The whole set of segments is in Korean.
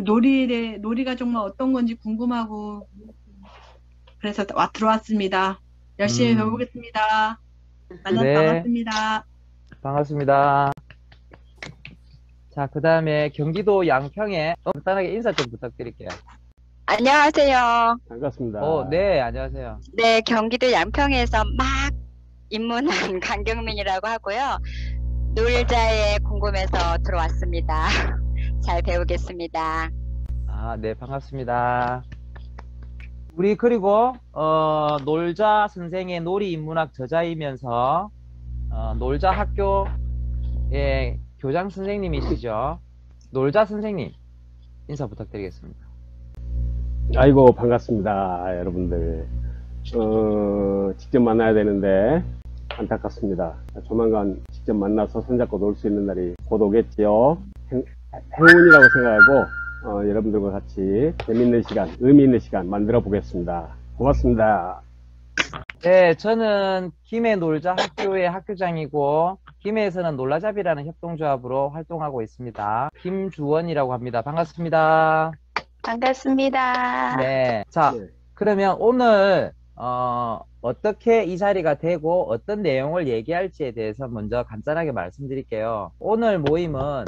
놀이가 정말 어떤 건지 궁금하고 그래서 들어왔습니다. 열심히 배워보겠습니다. 만나서 네, 반갑습니다. 반갑습니다. 자, 그 다음에 경기도 양평에 간단하게 인사 좀 부탁드릴게요. 안녕하세요. 반갑습니다. 네, 안녕하세요. 네, 경기도 양평에서 막 입문한 강경민이라고 하고요. 놀자에 궁금해서 들어왔습니다. 잘 배우겠습니다. 아, 네, 반갑습니다. 우리 그리고 놀자 선생의 놀이 인문학 저자이면서 놀자 학교의 교장 선생님이시죠. 놀자 선생님 인사 부탁드리겠습니다. 아이고, 반갑습니다. 여러분들. 직접 만나야 되는데, 안타깝습니다. 조만간 직접 만나서 손잡고 놀 수 있는 날이 곧 오겠지요. 행운이라고 생각하고, 여러분들과 같이 재밌는 시간, 의미 있는 시간 만들어 보겠습니다. 고맙습니다. 네, 저는 김해 놀자 학교의 학교장이고 김해에서는 놀라잡이라는 협동조합으로 활동하고 있습니다. 김주원이라고 합니다. 반갑습니다. 반갑습니다. 네, 자, 네. 그러면 오늘 어떻게 이 자리가 되고 어떤 내용을 얘기할지에 대해서 먼저 간단하게 말씀드릴게요. 오늘 모임은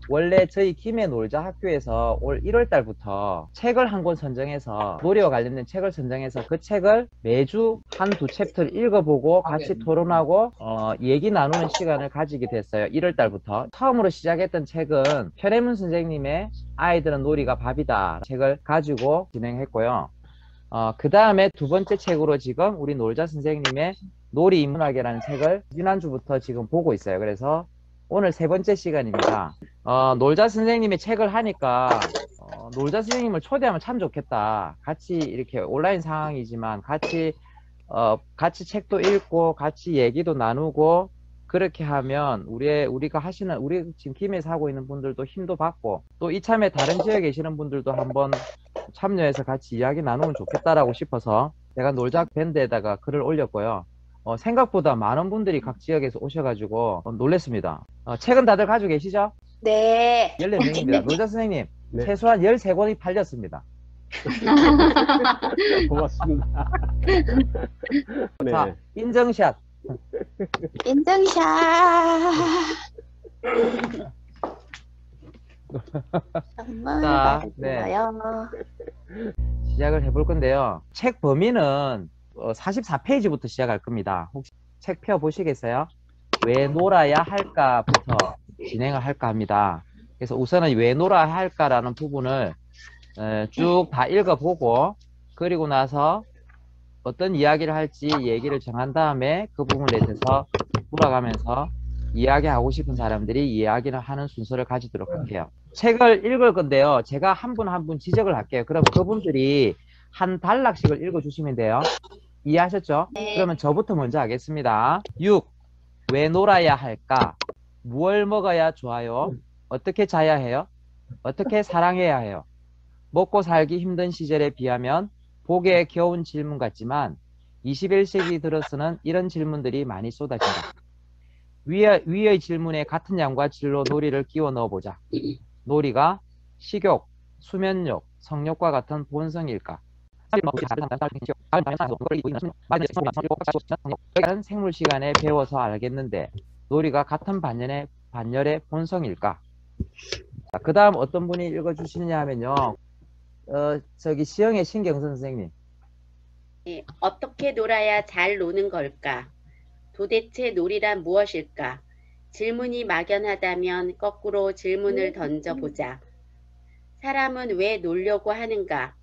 원래 저희 김해 놀자 학교에서 올 1월 달부터 책을 한 권 선정해서 놀이와 관련된 책을 선정해서 그 책을 매주 한두 챕터를 읽어보고 같이 토론하고 얘기 나누는 시간을 가지게 됐어요. 1월 달부터. 처음으로 시작했던 책은 편혜문 선생님의 아이들은 놀이가 밥이다 책을 가지고 진행했고요. 그 다음에 두 번째 책으로 지금 우리 놀자 선생님의 놀이 인문학이라는 책을 지난주부터 지금 보고 있어요. 그래서 오늘 세 번째 시간입니다. 놀자 선생님의 책을 하니까 놀자 선생님을 초대하면 참 좋겠다. 같이 이렇게 온라인 상황이지만 같이 책도 읽고 같이 얘기도 나누고 그렇게 하면 우리가 하시는 우리 지금 김해에서 하고 있는 분들도 힘도 받고 또 이참에 다른 지역에 계시는 분들도 한번 참여해서 같이 이야기 나누면 좋겠다라고 싶어서 제가 놀자 밴드에다가 글을 올렸고요. 생각보다 많은 분들이 각 지역에서 오셔가지고 놀랬습니다. 책은 다들 가지고 계시죠? 네. 14명입니다. 놀자 선생님, 네. 최소한 13권이 팔렸습니다. 고맙습니다. 네. 자, 인증샷. 인증샷. 정말 자, 네. 맛있어요. 시작을 해볼 건데요. 책 범위는 44페이지부터 시작할 겁니다. 혹시 책 펴보시겠어요? 왜 놀아야 할까부터 진행을 할까 합니다. 그래서 우선은 왜 놀아야 할까라는 부분을 쭉 다 읽어보고 그리고 나서 어떤 이야기를 할지 얘기를 정한 다음에 그 부분에 대해서 돌아가면서 이야기하고 싶은 사람들이 이야기를 하는 순서를 가지도록 할게요. 책을 읽을 건데요. 제가 한 분 한 분 지적을 할게요. 그럼 그분들이 한 단락씩을 읽어주시면 돼요. 이해하셨죠? 네. 그러면 저부터 먼저 하겠습니다. 6. 왜 놀아야 할까? 무얼 먹어야 좋아요? 어떻게 자야 해요? 어떻게 사랑해야 해요? 먹고 살기 힘든 시절에 비하면 보기에 겨운 질문 같지만 21세기 들어서는 이런 질문들이 많이 쏟아진다. 위의 질문에 같은 양과 질로 놀이를 끼워 넣어보자. 놀이가 식욕, 수면욕, 성욕과 같은 본성일까? 는 생물 시간에 배워서 알겠는데 놀이가 같은 반열의 본성일까? 그 다음 어떤 분이 읽어주시느냐 하면요. 저기 시영의 신경선 선생님. 네, 어떻게 놀아야 잘 노는 걸까? 도대체 놀이란 무엇일까? 질문이 막연하다면 거꾸로 질문을 던져보자. 사람은 왜 놀려고 하는가?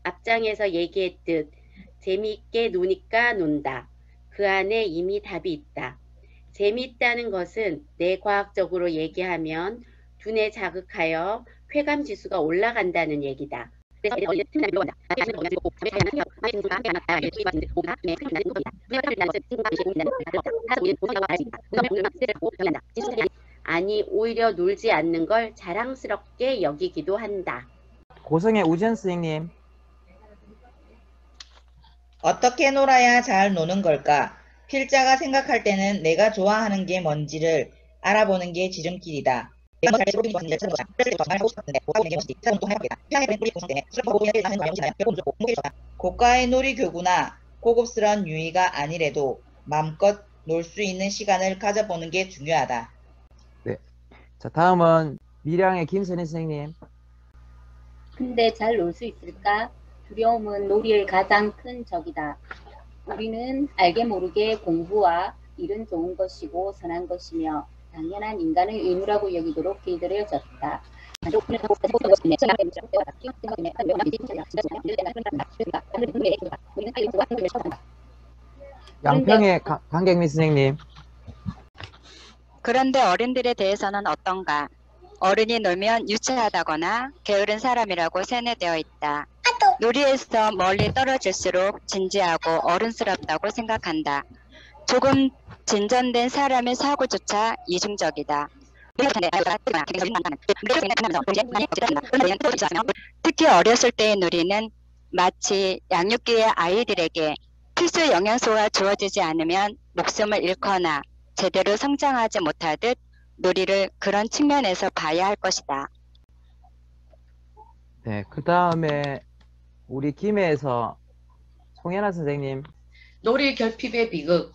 앞장에서 얘기했듯 재미있게 노니까 논다. 그 안에 이미 답이 있다. 재미있다는 것은 뇌과학적으로 얘기하면 두뇌 자극하여 쾌감 지수가 올라간다는 얘기다. 그래서 아니 오히려 놀지 않는 걸 자랑스럽게 여기기도 한다. 고성의 우지연 선생님. 어떻게 놀아야 잘 노는 걸까? 필자가 생각할 때는 내가 좋아하는 게 뭔지를 알아보는 게 지름길이다. 내가 잘 모르는 것은 일처럼 거다. 그랬을 때부터 말하고 싶었는데 고가고 내게 것이 사람 또 해야겠다. 피하게 된 뿌리 고성 때문에 슬퍼 고민을 하는 거야. 무시나요? 결국 무조건 무게 줬다. 고가의 놀이 교구나 고급스러운 유의가 아니래도 마음껏 놀 수 있는 시간을 가져보는 게 중요하다. 네. 자, 다음은 미량의 김선희 선생님. 근데 잘 놀 수 있을까? 두려움은 놀이의 가장 큰 적이다. 우리는 알게 모르게 공부와 일은 좋은 것이고 선한 것이며 당연한 인간의 의무라고 여기도록 길들여졌다. 양평의 강경미 선생님. 그런데 어른들에 대해서는 어떤가? 어른이 놀면 유치하다거나 게으른 사람이라고 세뇌되어 있다. 놀이에서 멀리 떨어질수록 진지하고 어른스럽다고 생각한다. 조금 진전된 사람의 사고조차 이중적이다. 특히 어렸을 때의 놀이는 마치 양육기의 아이들에게 필수 영양소가 주어지지 않으면 목숨을 잃거나 제대로 성장하지 못하듯 놀이를 그런 측면에서 봐야 할 것이다. 네, 그 다음에 우리 김해에서 송혜나 선생님. 놀이 결핍의 비극.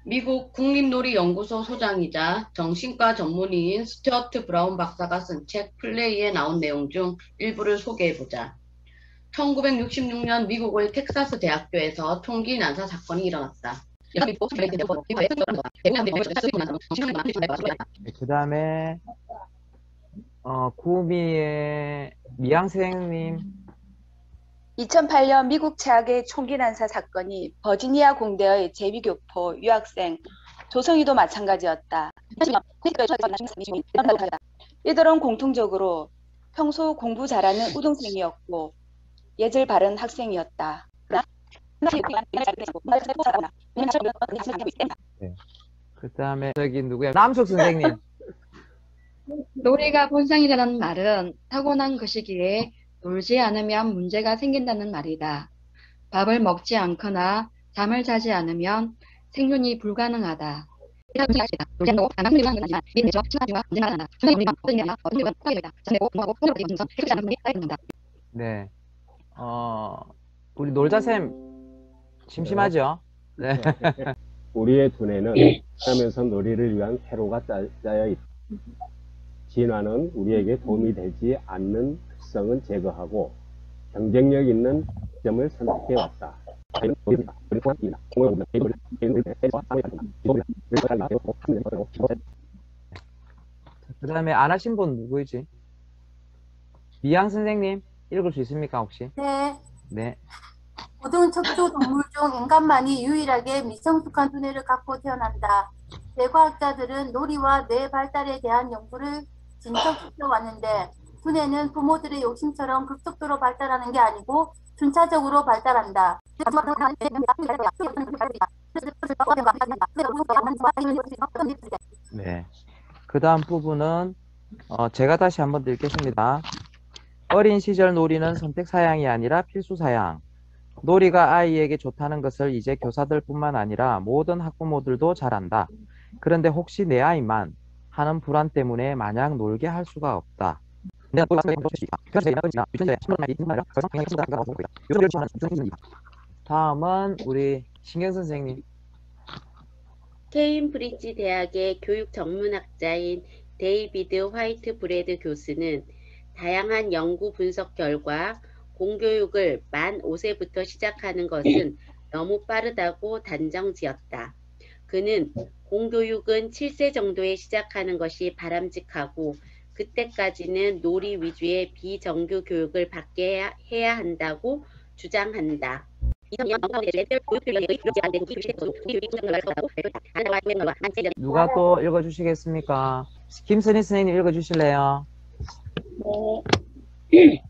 미국 국립놀이연구소 소장이자 정신과 전문의인 스튜어트 브라운 박사가 쓴 책 플레이에 나온 내용 중 일부를 소개해보자. 1966년 미국의 텍사스 대학교에서 총기 난사 사건이 일어났다. 그 다음에 구미의 미양 선생님. 2008년 미국 최악의 총기 난사 사건이 버지니아 공대의 제비교포 유학생 조성희도 마찬가지였다. 이들은 공통적으로 평소 공부 잘하는 우등생이었고 예절 바른 학생이었다. 네. 그 다음에 저기 누구야? 남숙 선생님. 놀이가 본성이라는 말은 타고난 것이기에 놀지 않으면 문제가 생긴다는 말이다. 밥을 먹지 않거나 잠을 자지 않으면 생존이 불가능하다. 네. 우리 놀자쌤 심심하죠? 네. 우리의 두뇌는 하면서 놀이를 위한 회로가 짜여 있다. 진화는 우리에게 도움이 되지 않는 특성은 제거하고 경쟁력 있는 점을 선택해 왔다. 그 다음에 안 하신 분 누구이지? 미양 선생님 읽을 수 있습니까 혹시? 네. 네. 모든 척추 동물 중 인간만이 유일하게 미성숙한 두뇌를 갖고 태어난다. 뇌과학자들은 놀이와 뇌 발달에 대한 연구를 진척시켜 왔는데 두뇌는 부모들의 욕심처럼 급속도로 발달하는 게 아니고 순차적으로 발달한다. 네. 그 다음 부분은 제가 다시 한번 읽겠습니다. 어린 시절 놀이는 선택 사양이 아니라 필수 사양. 놀이가 아이에게 좋다는 것을 이제 교사들뿐만 아니라 모든 학부모들도 잘 안다. 그런데 혹시 내 아이만 하는 불안 때문에 마냥 놀게 할 수가 없다. 다음은 우리 신경 선생님. 케임브리지 대학의 교육 전문학자인 데이비드 화이트 브레드 교수는 다양한 연구 분석 결과 공교육을 만 5세부터 시작하는 것은 너무 빠르다고 단정지었다. 그는 공교육은 7세 정도에 시작하는 것이 바람직하고 그때까지는 놀이 위주의 비정규 교육을 받게 해야 한다고 주장한다. 누가 또 읽어주시겠습니까? 김선희 선생님 읽어주실래요? 네.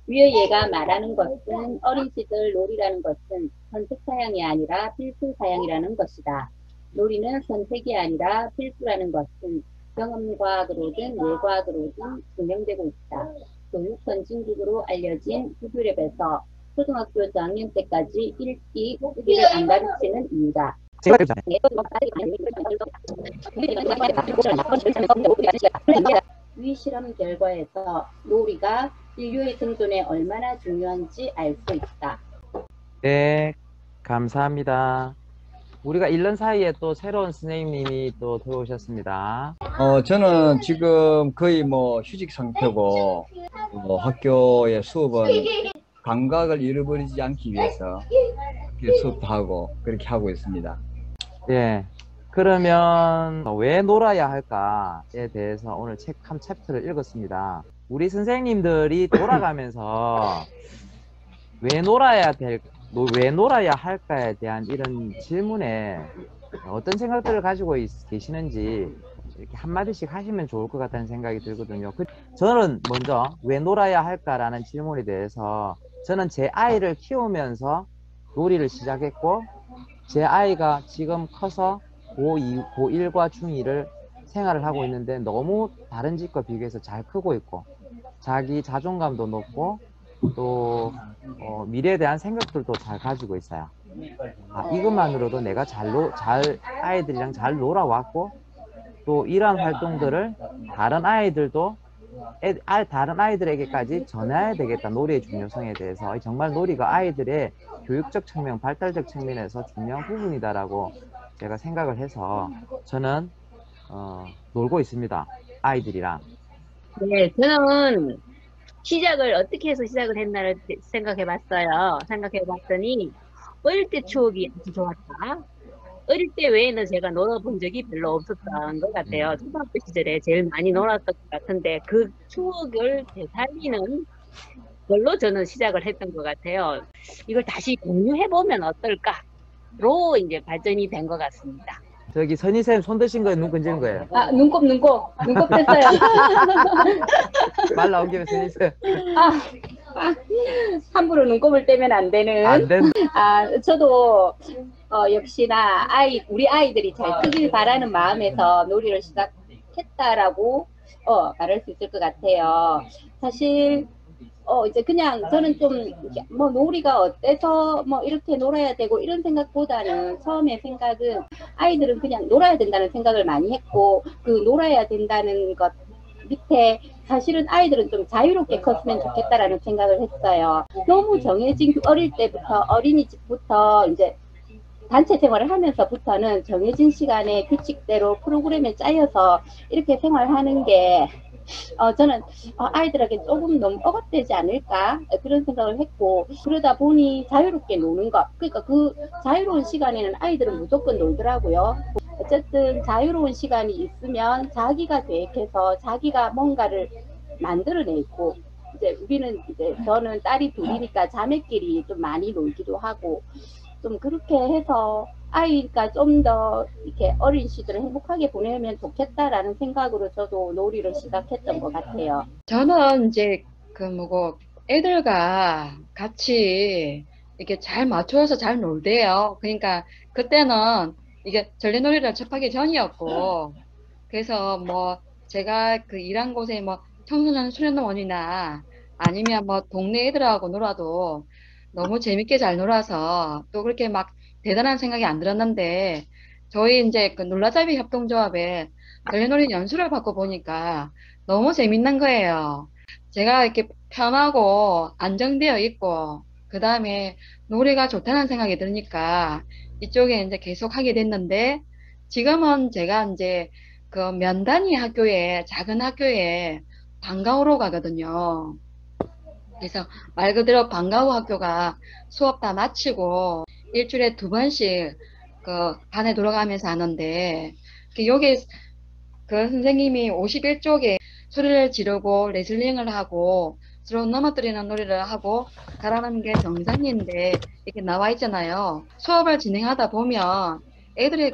위에 얘가 말하는 것은 어린 시절 놀이라는 것은 선택 사양이 아니라 필수 사양이라는 것이다. 놀이는 선택이 아니라 필수라는 것은 경험과학으로든 뇌과학으로든 증명되고 있다. 교육 선진국으로 알려진 후교랩에서 초등학교 저학년 때까지 읽기, 쓰기를 안 가르치는 이유다. 위 실험 결과에서 놀이가 인류의 생존에 얼마나 중요한지 알 수 있다. 네, 감사합니다. 우리가 1년 사이에 또 새로운 선생님이 또 들어오셨습니다. 저는 지금 거의 뭐 휴직 상태고, 학교의 수업은 감각을 잃어버리지 않기 위해서 이렇게 수업도 하고 그렇게 하고 있습니다. 예. 그러면 왜 놀아야 할까에 대해서 오늘 책 한 챕터를 읽었습니다. 우리 선생님들이 돌아가면서 왜 놀아야 할까에 대한 이런 질문에 어떤 생각들을 가지고 계시는지 이렇게 한마디씩 하시면 좋을 것 같다는 생각이 들거든요. 저는 먼저 왜 놀아야 할까라는 질문에 대해서 저는 제 아이를 키우면서 놀이를 시작했고, 제 아이가 지금 커서 고1과 중2를 생활을 하고 있는데 너무 다른 집과 비교해서 잘 크고 있고, 자기 자존감도 높고, 또 미래에 대한 생각들도 잘 가지고 있어요. 이것만으로도 내가 아이들이랑 잘 놀아왔고, 또 이러한 활동들을 다른 아이들에게까지 전해야 되겠다. 놀이의 중요성에 대해서. 정말 놀이가 아이들의 교육적 측면, 발달적 측면에서 중요한 부분이다라고 제가 생각을 해서 저는 놀고 있습니다. 아이들이랑. 네, 저는 시작을 어떻게 해서 시작을 했나를 생각해 봤더니 어릴 때 추억이 아주 좋았다. 어릴 때 외에는 제가 놀아본 적이 별로 없었던 것 같아요. 초등학교 시절에 제일 많이 놀았던 것 같은데 그 추억을 되살리는 걸로 저는 시작을 했던 것 같아요. 이걸 다시 공유해보면 어떨까로 이제 발전이 된 것 같습니다. 저기 선희쌤 손 드신 거예요? 눈 건지는 거예요? 눈곱 됐어요. 말 나온 김에 선희쌤. 함부로 눈곱을 떼면 안 되는. 안 된다. 저도 역시나 우리 아이들이 잘 크길 바라는 마음에서 놀이를 시작했다라고 말할 수 있을 것 같아요. 사실 이제 그냥 저는 좀 뭐 놀이가 어때서 뭐 이렇게 놀아야 되고 이런 생각보다는 처음에 생각은 아이들은 그냥 놀아야 된다는 생각을 많이 했고, 그 놀아야 된다는 것 밑에 사실은 아이들은 좀 자유롭게 컸으면 좋겠다라는 생각을 했어요. 너무 정해진 어릴 때부터 어린이집부터 이제 단체 생활을 하면서부터는 정해진 시간에 규칙대로 프로그램에 짜여서 이렇게 생활하는 게 저는 아이들에게 조금 너무 억압되지 않을까 그런 생각을 했고, 그러다 보니 자유롭게 노는 것, 그러니까 그 자유로운 시간에는 아이들은 무조건 놀더라고요. 어쨌든 자유로운 시간이 있으면 자기가 계획해서 자기가 뭔가를 만들어내고, 저는 딸이 둘이니까 자매끼리 좀 많이 놀기도 하고, 좀 그렇게 해서 아이가 좀 더 이렇게 어린 시절을 행복하게 보내면 좋겠다라는 생각으로 저도 놀이를 시작했던 것 같아요. 저는 이제 애들과 같이 이렇게 잘 맞춰서 잘 놀대요. 그러니까 그때는 이게 전래놀이를 접하기 전이었고, 그래서 뭐 제가 일한 곳에 뭐 청소년 수련원이나 아니면 뭐 동네 애들하고 놀아도 너무 재밌게 잘 놀아서 또 그렇게 막 대단한 생각이 안 들었는데, 저희 이제 놀라잡이 협동조합에 전래놀이 연수를 받고 보니까 너무 재밌는 거예요. 제가 이렇게 편하고 안정되어 있고, 그 다음에 놀이가 좋다는 생각이 드니까 이쪽에 이제 계속 하게 됐는데, 지금은 제가 이제 면단위 작은 학교에 방과후로 가거든요. 그래서 말 그대로 방과후 학교가 수업 다 마치고 일주일에 2번씩 반에 돌아가면서 하는데, 여기 선생님이 51쪽에 소리를 지르고 레슬링을 하고 서로 넘어뜨리는 놀이를 하고 가라는 게 정상인데 이렇게 나와 있잖아요. 수업을 진행하다 보면 애들이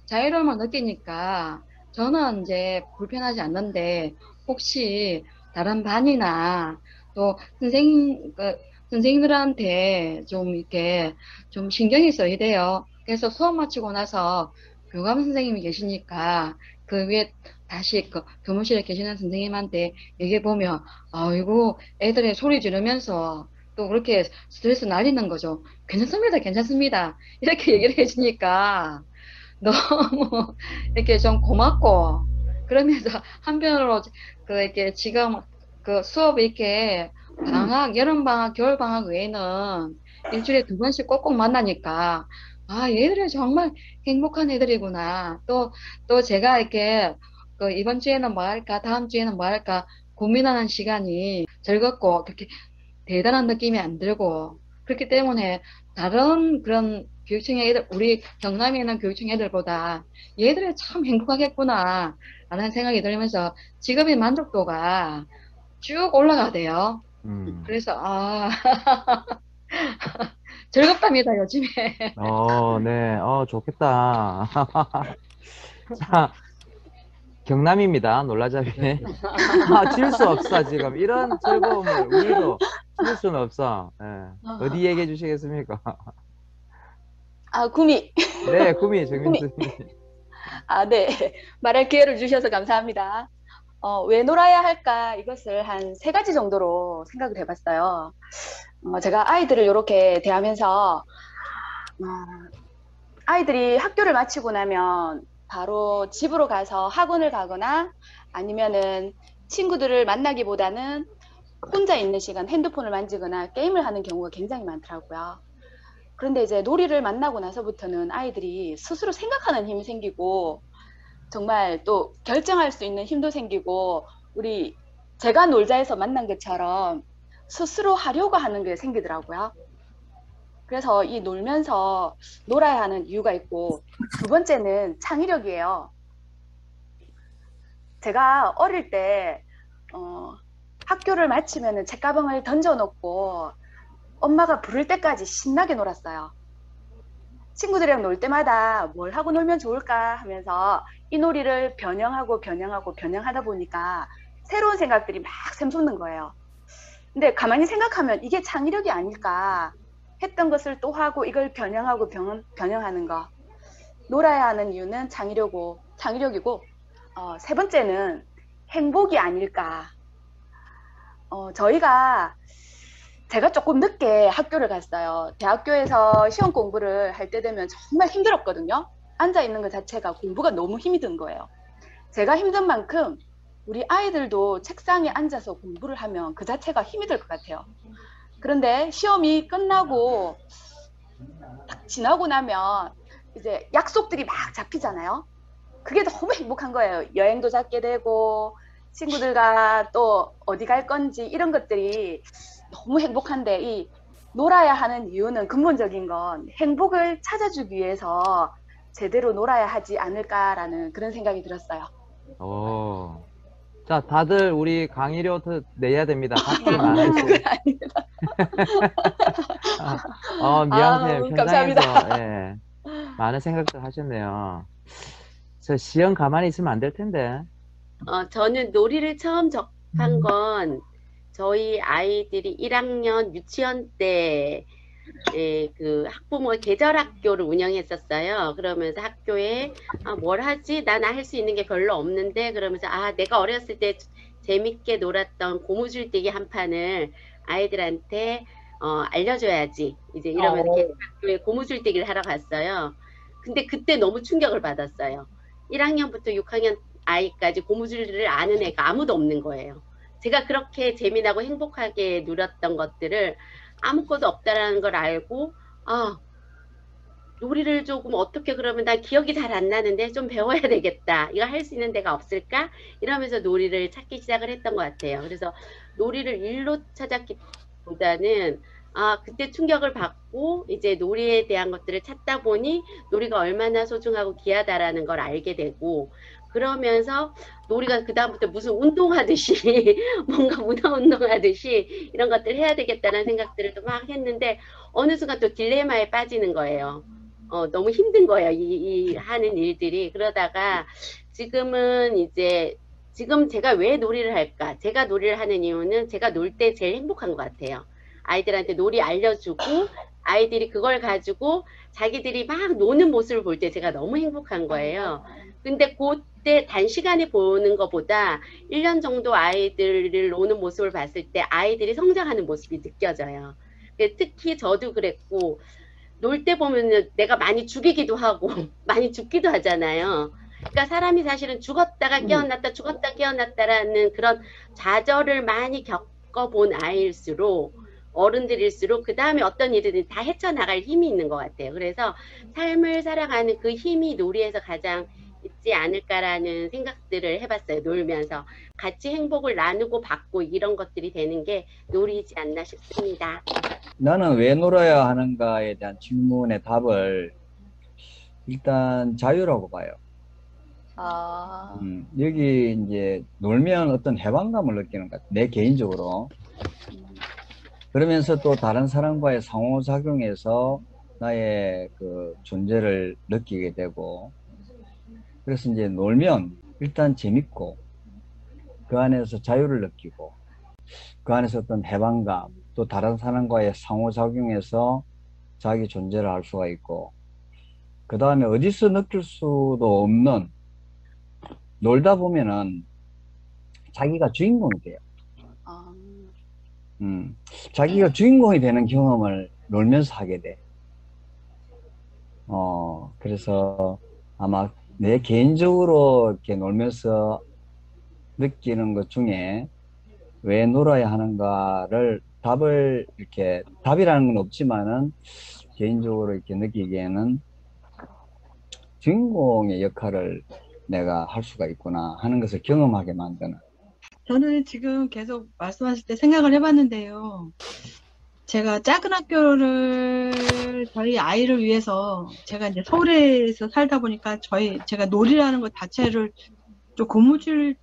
자유로움을 느끼니까 저는 이제 불편하지 않는데, 혹시 다른 반이나 또 선생님들한테 좀 이렇게 좀 신경이 써야 돼요. 그래서 수업 마치고 나서 교감 선생님이 계시니까 그 위에 다시 교무실에 계시는 선생님한테 얘기해 보면, 아이고 애들이 소리 지르면서 또 그렇게 스트레스 날리는 거죠. 괜찮습니다. 이렇게 얘기를 해주니까 너무 이렇게 좀 고맙고, 그러면서 한편으로 이렇게 지금 그 수업이 이렇게 방학, 여름 방학, 겨울 방학 외에는 일주일에 2번씩 꼭꼭 만나니까 아, 얘들이 정말 행복한 애들이구나. 또 제가 이렇게 이번 주에는 뭐 할까, 다음 주에는 뭐 할까 고민하는 시간이 즐겁고 그렇게 대단한 느낌이 안 들고 그렇기 때문에 다른 그런 교육청 애들, 우리 경남에 있는 교육청 애들보다 얘들이 참 행복하겠구나 라는 생각이 들면서 직업의 만족도가 쭉 올라가대요. 그래서 즐겁답니다 요즘에. 네, 좋겠다. 자, 경남입니다. 놀라자면 질 수 없어 지금 이런 즐거움을 우리도 질 수는 없어. 어디 얘기해 주시겠습니까? 구미. 네, 구미 정민수님. 네. 말할 기회를 주셔서 감사합니다. 왜 놀아야 할까 이것을 한 3가지 정도로 생각을 해봤어요. 제가 아이들을 이렇게 대하면서 아이들이 학교를 마치고 나면 바로 집으로 가서 학원을 가거나 아니면은 친구들을 만나기보다는 혼자 있는 시간 핸드폰을 만지거나 게임을 하는 경우가 굉장히 많더라고요. 그런데 이제 놀이를 만나고 나서부터는 아이들이 스스로 생각하는 힘이 생기고 정말 또 결정할 수 있는 힘도 생기고 제가 놀자에서 만난 것처럼 스스로 하려고 하는 게 생기더라고요. 그래서 이 놀면서 놀아야 하는 이유가 있고 2번째는 창의력이에요. 제가 어릴 때 학교를 마치면 책가방을 던져놓고 엄마가 부를 때까지 신나게 놀았어요. 친구들이랑 놀 때마다 뭘 하고 놀면 좋을까 하면서 이 놀이를 변형하다 보니까 새로운 생각들이 막 샘솟는 거예요. 근데 가만히 생각하면 이게 창의력이 아닐까. 했던 것을 또 하고 이걸 변형하는 거. 놀아야 하는 이유는 창의력이고 3번째는 행복이 아닐까. 제가 조금 늦게 학교를 갔어요. 대학교에서 시험 공부를 할 때 되면 정말 힘들었거든요. 앉아있는 것 자체가 공부가 너무 힘이 든 거예요. 제가 힘든 만큼 우리 아이들도 책상에 앉아서 공부를 하면 그 자체가 힘이 들 것 같아요. 그런데 시험이 끝나고 딱 지나고 나면 이제 약속들이 막 잡히잖아요. 그게 너무 행복한 거예요. 여행도 잡게 되고 친구들과 또 어디 갈 건지 이런 것들이 너무 행복한데 이 놀아야 하는 이유는 근본적인 건 행복을 찾아주기 위해서 제대로 놀아야 하지 않을까라는 그런 생각이 들었어요. 자, 다들 우리 강의료 내야 됩니다. 박수 많으세요. 미안해요. 감사합니다. 예, 많은 생각들 하셨네요. 저 시험 가만히 있으면 안 될 텐데. 저는 놀이를 처음 접한 건 저희 아이들이 1학년 유치원 때 그 학부모 계절 학교를 운영했었어요. 그러면서 학교에 뭘 하지? 난 할 수 있는 게 별로 없는데 그러면서 내가 어렸을 때 재밌게 놀았던 고무줄뛰기 한 판을 아이들한테 알려줘야지. 이제 이러면서 계절 학교에 고무줄뛰기를 하러 갔어요. 근데 그때 너무 충격을 받았어요. 1학년부터 6학년 아이까지 고무줄을 아는 애가 아무도 없는 거예요. 제가 그렇게 재미나고 행복하게 놀았던 것들을 아무것도 없다라는 걸 알고 놀이를 조금 어떻게 그러면 난 기억이 잘 안 나는데 좀 배워야 되겠다. 이거 할 수 있는 데가 없을까? 이러면서 놀이를 찾기 시작을 했던 것 같아요. 그래서 놀이를 일로 찾았기보다는 그때 충격을 받고 이제 놀이에 대한 것들을 찾다 보니 놀이가 얼마나 소중하고 귀하다라는 걸 알게 되고 그러면서 놀이가 그 다음부터 무슨 운동하듯이 뭔가 문화 운동하듯이 이런 것들 해야 되겠다는 생각들을 또 막 했는데 어느 순간 또 딜레마에 빠지는 거예요. 너무 힘든 거예요. 이 하는 일들이. 그러다가 지금은 이제 지금 제가 왜 놀이를 할까? 제가 놀이를 하는 이유는 제가 놀 때 제일 행복한 것 같아요. 아이들한테 놀이 알려주고 아이들이 그걸 가지고 자기들이 막 노는 모습을 볼 때 제가 너무 행복한 거예요. 근데 그때 단시간에 보는 것보다 1년 정도 아이들을 노는 모습을 봤을 때 아이들이 성장하는 모습이 느껴져요. 특히 저도 그랬고 놀 때 보면 내가 많이 죽이기도 하고 많이 죽기도 하잖아요. 그러니까 사람이 사실은 죽었다가 깨어났다, 죽었다 깨어났다라는 그런 좌절을 많이 겪어본 아이일수록 어른들일수록 그 다음에 어떤 일이든 다 헤쳐나갈 힘이 있는 것 같아요. 그래서 삶을 살아가는 그 힘이 놀이에서 가장 있지 않을까라는 생각들을 해봤어요. 놀면서 같이 행복을 나누고 받고 이런 것들이 되는 게 놀이지 않나 싶습니다. 나는 왜 놀아야 하는가에 대한 질문의 답을 일단 자유라고 봐요. 여기 이제 놀면 어떤 해방감을 느끼는 것 같아요. 내 개인적으로. 그러면서 또 다른 사람과의 상호작용에서 나의 그 존재를 느끼게 되고, 그래서 이제 놀면 일단 재밌고, 그 안에서 자유를 느끼고, 그 안에서 어떤 해방감, 또 다른 사람과의 상호작용에서 자기 존재를 알 수가 있고, 그 다음에 어디서 느낄 수도 없는, 놀다 보면은 자기가 주인공이 돼요. 자기가 주인공이 되는 경험을 놀면서 하게 돼. 그래서 아마 내 개인적으로 이렇게 놀면서 느끼는 것 중에 왜 놀아야 하는가를 답이라는 건 없지만은 개인적으로 이렇게 느끼기에는 주인공의 역할을 내가 할 수가 있구나 하는 것을 경험하게 만드는. 저는 지금 계속 말씀하실 때 생각을 해봤는데요. 제가 작은 학교를 저희 아이를 위해서 제가 이제 서울에서 살다 보니까 제가 놀이라는 것 자체를 좀 고무줄인가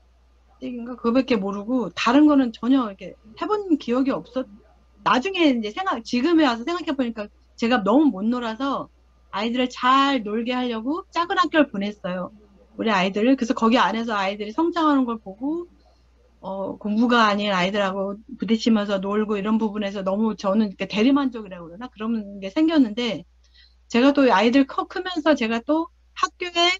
그거밖에 모르고 다른 거는 전혀 이렇게 해본 기억이 나중에 이제 지금에 와서 생각해 보니까 제가 너무 못 놀아서 아이들을 잘 놀게 하려고 작은 학교를 보냈어요. 우리 아이들을. 그래서 거기 안에서 아이들이 성장하는 걸 보고 공부가 아닌 아이들하고 부딪히면서 놀고 이런 부분에서 너무 저는 이렇게 대리만족이라고 그러나 그런 게 생겼는데, 제가 또 아이들 크면서 제가 또 학교에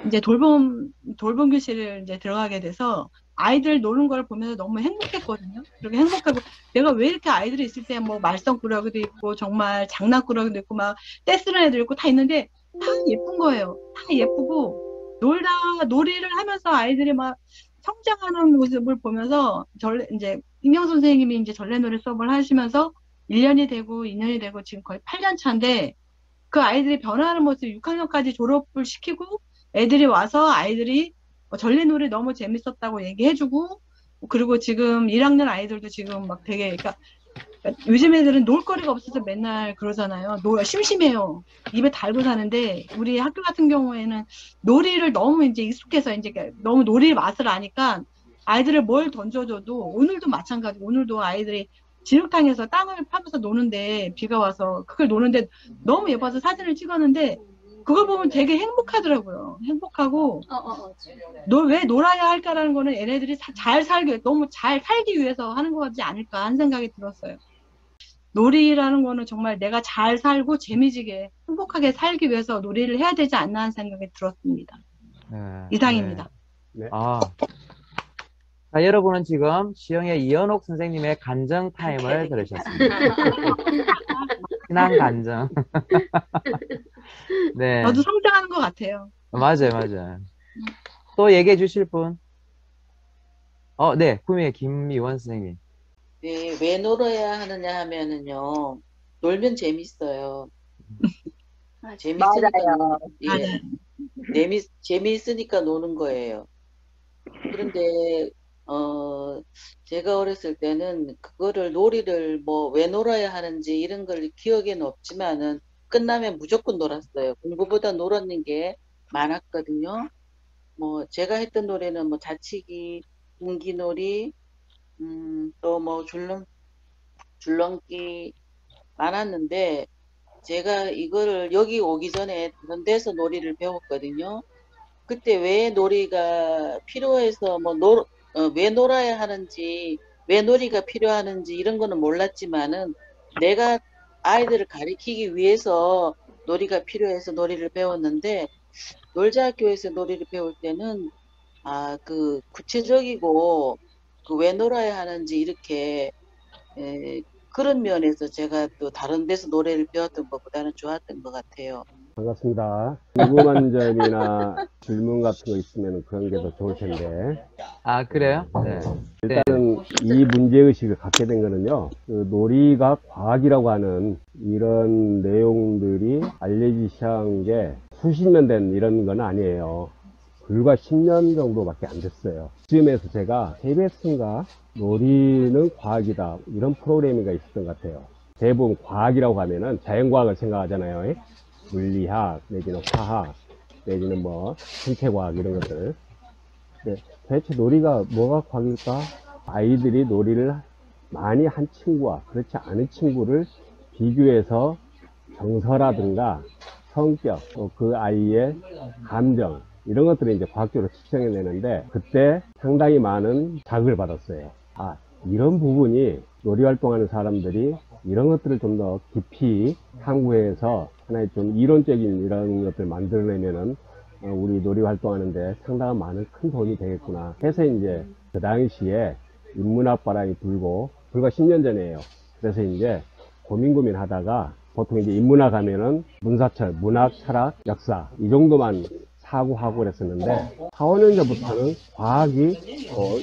이제 돌봄 교실을 이제 들어가게 돼서 아이들 노는 걸 보면서 너무 행복했거든요. 그렇게 행복하고, 내가 왜 이렇게 아이들이 있을 때 뭐 말썽꾸러기도 있고 정말 장난꾸러기도 있고 막 떼쓰는 애들 있고 다 있는데 다 예쁜 거예요. 다 예쁘고 놀이를 하면서 아이들이 막 성장하는 모습을 보면서 이제 임영 선생님이 이제 전래놀이 수업을 하시면서 1년이 되고 2년이 되고 지금 거의 8년 차인데, 그 아이들이 변화하는 모습 6학년까지 졸업을 시키고 애들이 와서 아이들이 전래놀이 너무 재밌었다고 얘기해주고, 그리고 지금 1학년 아이들도 지금 막 되게 그러니까 요즘 애들은 놀거리가 없어서 맨날 그러잖아요. 심심해요. 입에 달고 사는데 우리 학교 같은 경우에는 놀이를 너무 이제 익숙해서 이제 너무 놀이 맛을 아니까 아이들을 뭘 던져줘도, 오늘도 마찬가지고 오늘도 아이들이 진흙탕에서 땅을 파면서 노는데 비가 와서 그걸 노는데 너무 예뻐서 사진을 찍었는데 그걸 보면 되게 행복하더라고요. 행복하고 왜 놀아야 할까라는 거는 얘네들이 너무 잘 살기 위해서 하는 거지 않을까 하는 생각이 들었어요. 놀이라는 거는 정말 내가 잘 살고 재미지게 행복하게 살기 위해서 놀이를 해야 되지 않나 하는 생각이 들었습니다. 이상입니다. 네. 자, 여러분은 지금 시영의 이현옥 선생님의 간정 타임을 들으셨습니다. 신앙 간정. 네. 저도 성장하는 것 같아요. 맞아요. 또 얘기해 주실 분? 네. 구미의 김미원 선생님. 네, 왜 놀아야 하느냐 하면은요, 놀면 재밌어요. 재밌으니까, 재미있으니까 노는 거예요. 그런데, 제가 어렸을 때는 그거를 놀이를 왜 놀아야 하는지 이런 걸 기억에는 없지만은 끝나면 무조건 놀았어요. 공부보다 놀았는 게 많았거든요. 제가 했던 놀이는 자치기, 공기놀이, 또 줄넘기 많았는데, 제가 이거를 여기 오기 전에 다른 데서 놀이를 배웠거든요. 그때 왜 놀이가 필요해서 왜 놀아야 하는지, 왜 놀이가 필요하는지 이런 거는 몰랐지만은 내가 아이들을 가리키기 위해서 놀이가 필요해서 놀이를 배웠는데, 놀자학교에서 놀이를 배울 때는 그 구체적이고 그 왜 놀아야 하는지 이렇게 그런 면에서 제가 또 다른 데서 노래를 배웠던 것보다는 좋았던 것 같아요. 반갑습니다. 궁금한 점이나 질문 같은 거 있으면 그런 게 더 좋을 텐데. 아, 그래요? 네. 일단은 이 문제의식을 갖게 된 거는요, 그 놀이가 과학이라고 하는 이런 내용들이 알려지기 시작한 게 수십 년 된 이런 건 아니에요. 불과 10년 정도밖에 안 됐어요. 그쯤에서 제가 KBS인가 놀이는 과학이다 이런 프로그래밍이 있었던 것 같아요. 대부분 과학이라고 하면은 자연과학을 생각하잖아요. 물리학 내지는 화학 내지는 뭐 생태과학 이런 것들. 네, 대체 놀이가 뭐가 과학일까? 아이들이 놀이를 많이 한 친구와 그렇지 않은 친구를 비교해서 정서라든가 성격, 또 그 아이의 감정 이런 것들을 이제 과학적으로 측정해내는데 그때 상당히 많은 자극을 받았어요. 아, 이런 부분이 놀이 활동하는 사람들이 이런 것들을 좀 더 깊이 탐구해서 하나의 좀 이론적인 이런 것들을 만들어내면은 우리 놀이 활동하는데 상당한 많은 큰 도움이 되겠구나 해서 이제 그 당시에 인문학 바람이 불고 불과 10년 전이에요. 그래서 이제 고민 하다가 보통 이제 인문학 하면은 문사철, 문학, 철학, 역사 이 정도만 사고하고 그랬었는데 4, 5년 전부터는 과학이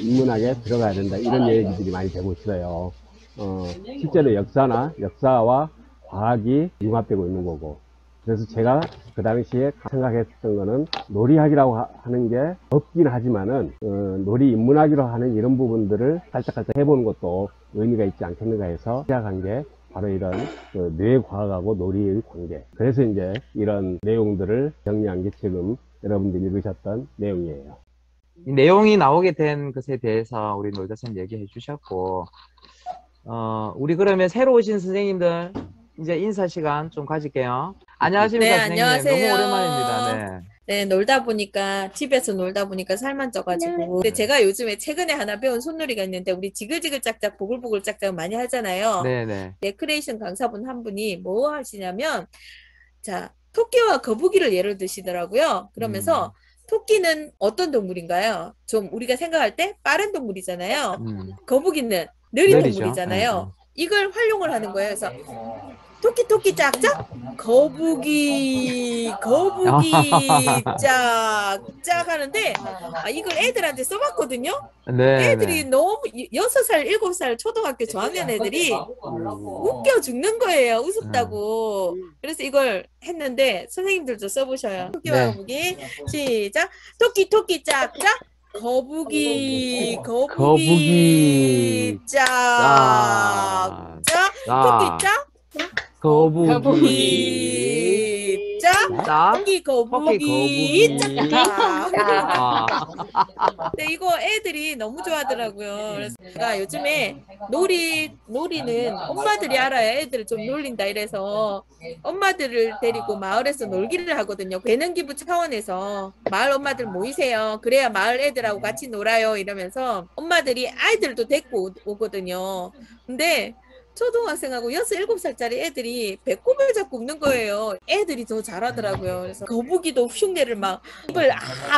인문학에 들어가야 된다 이런 얘기들이 많이 되고 있어요. 실제로 역사와 과학이 융합되고 있는 거고 그래서 제가 그 당시에 생각했던 거는 놀이학이라고 하는 게 없긴 하지만은 놀이 인문학이라고 하는 이런 부분들을 깔짝깔짝 해보는 것도 의미가 있지 않겠는가 해서 시작한 게 바로 이런 뇌과학하고 놀이의 관계. 그래서 이제 이런 내용들을 정리한 게 지금 여러분들이 읽으셨던 내용이에요. 이 내용이 나오게 된 것에 대해서 우리 놀자 선생님 얘기해 주셨고, 우리 그러면 새로 오신 선생님들 이제 인사 시간 좀 가질게요. 안녕하십니까, 네, 선생님. 안녕하세요. 너무 오랜만입니다. 네. 네, 놀다 보니까, 집에서 놀다 보니까 살만 쪄가지고. 근데 제가 요즘에 최근에 하나 배운 손놀이가 있는데, 우리 지글지글 짝짝, 보글보글 짝짝 많이 하잖아요. 네네. 레크레이션 강사분 한 분이 뭐 하시냐면, 자, 토끼와 거북이를 예를 드시더라고요. 그러면서, 토끼는 어떤 동물인가요? 좀 우리가 생각할 때 빠른 동물이잖아요. 거북이는 느린 느리죠. 동물이잖아요. 이걸 활용을 하는 거예요. 그래서 토끼 짝짝 거북이 짝짝 하는데 이걸 애들한테 써봤거든요. 네, 애들이 네. 너무 6살, 7살 초등학교 저학년 애들이 웃겨 죽는 거예요. 우습다고. 그래서 이걸 했는데 선생님들도 써보셔요. 토끼와 네. 거북이 시작. 토끼 짝짝 거북이 짝 토끼 짝 거북이 짝 토끼 짝. 근데 이거 애들이 너무 좋아하더라고요. 그래서 제가 요즘에 놀이는 엄마들이 알아야 애들을 좀 놀린다 이래서 엄마들을 데리고 마을에서 놀기를 하거든요. 재능기부 차원에서 마을 엄마들 모이세요. 그래야 마을 애들하고 같이 놀아요 이러면서 엄마들이 아이들도 데리고 오거든요. 근데 초등학생하고 6, 7살짜리 애들이 배꼽을 잡고 웃는 거예요. 애들이 더 잘하더라고요. 그래서 거북이도 흉내를 막 입을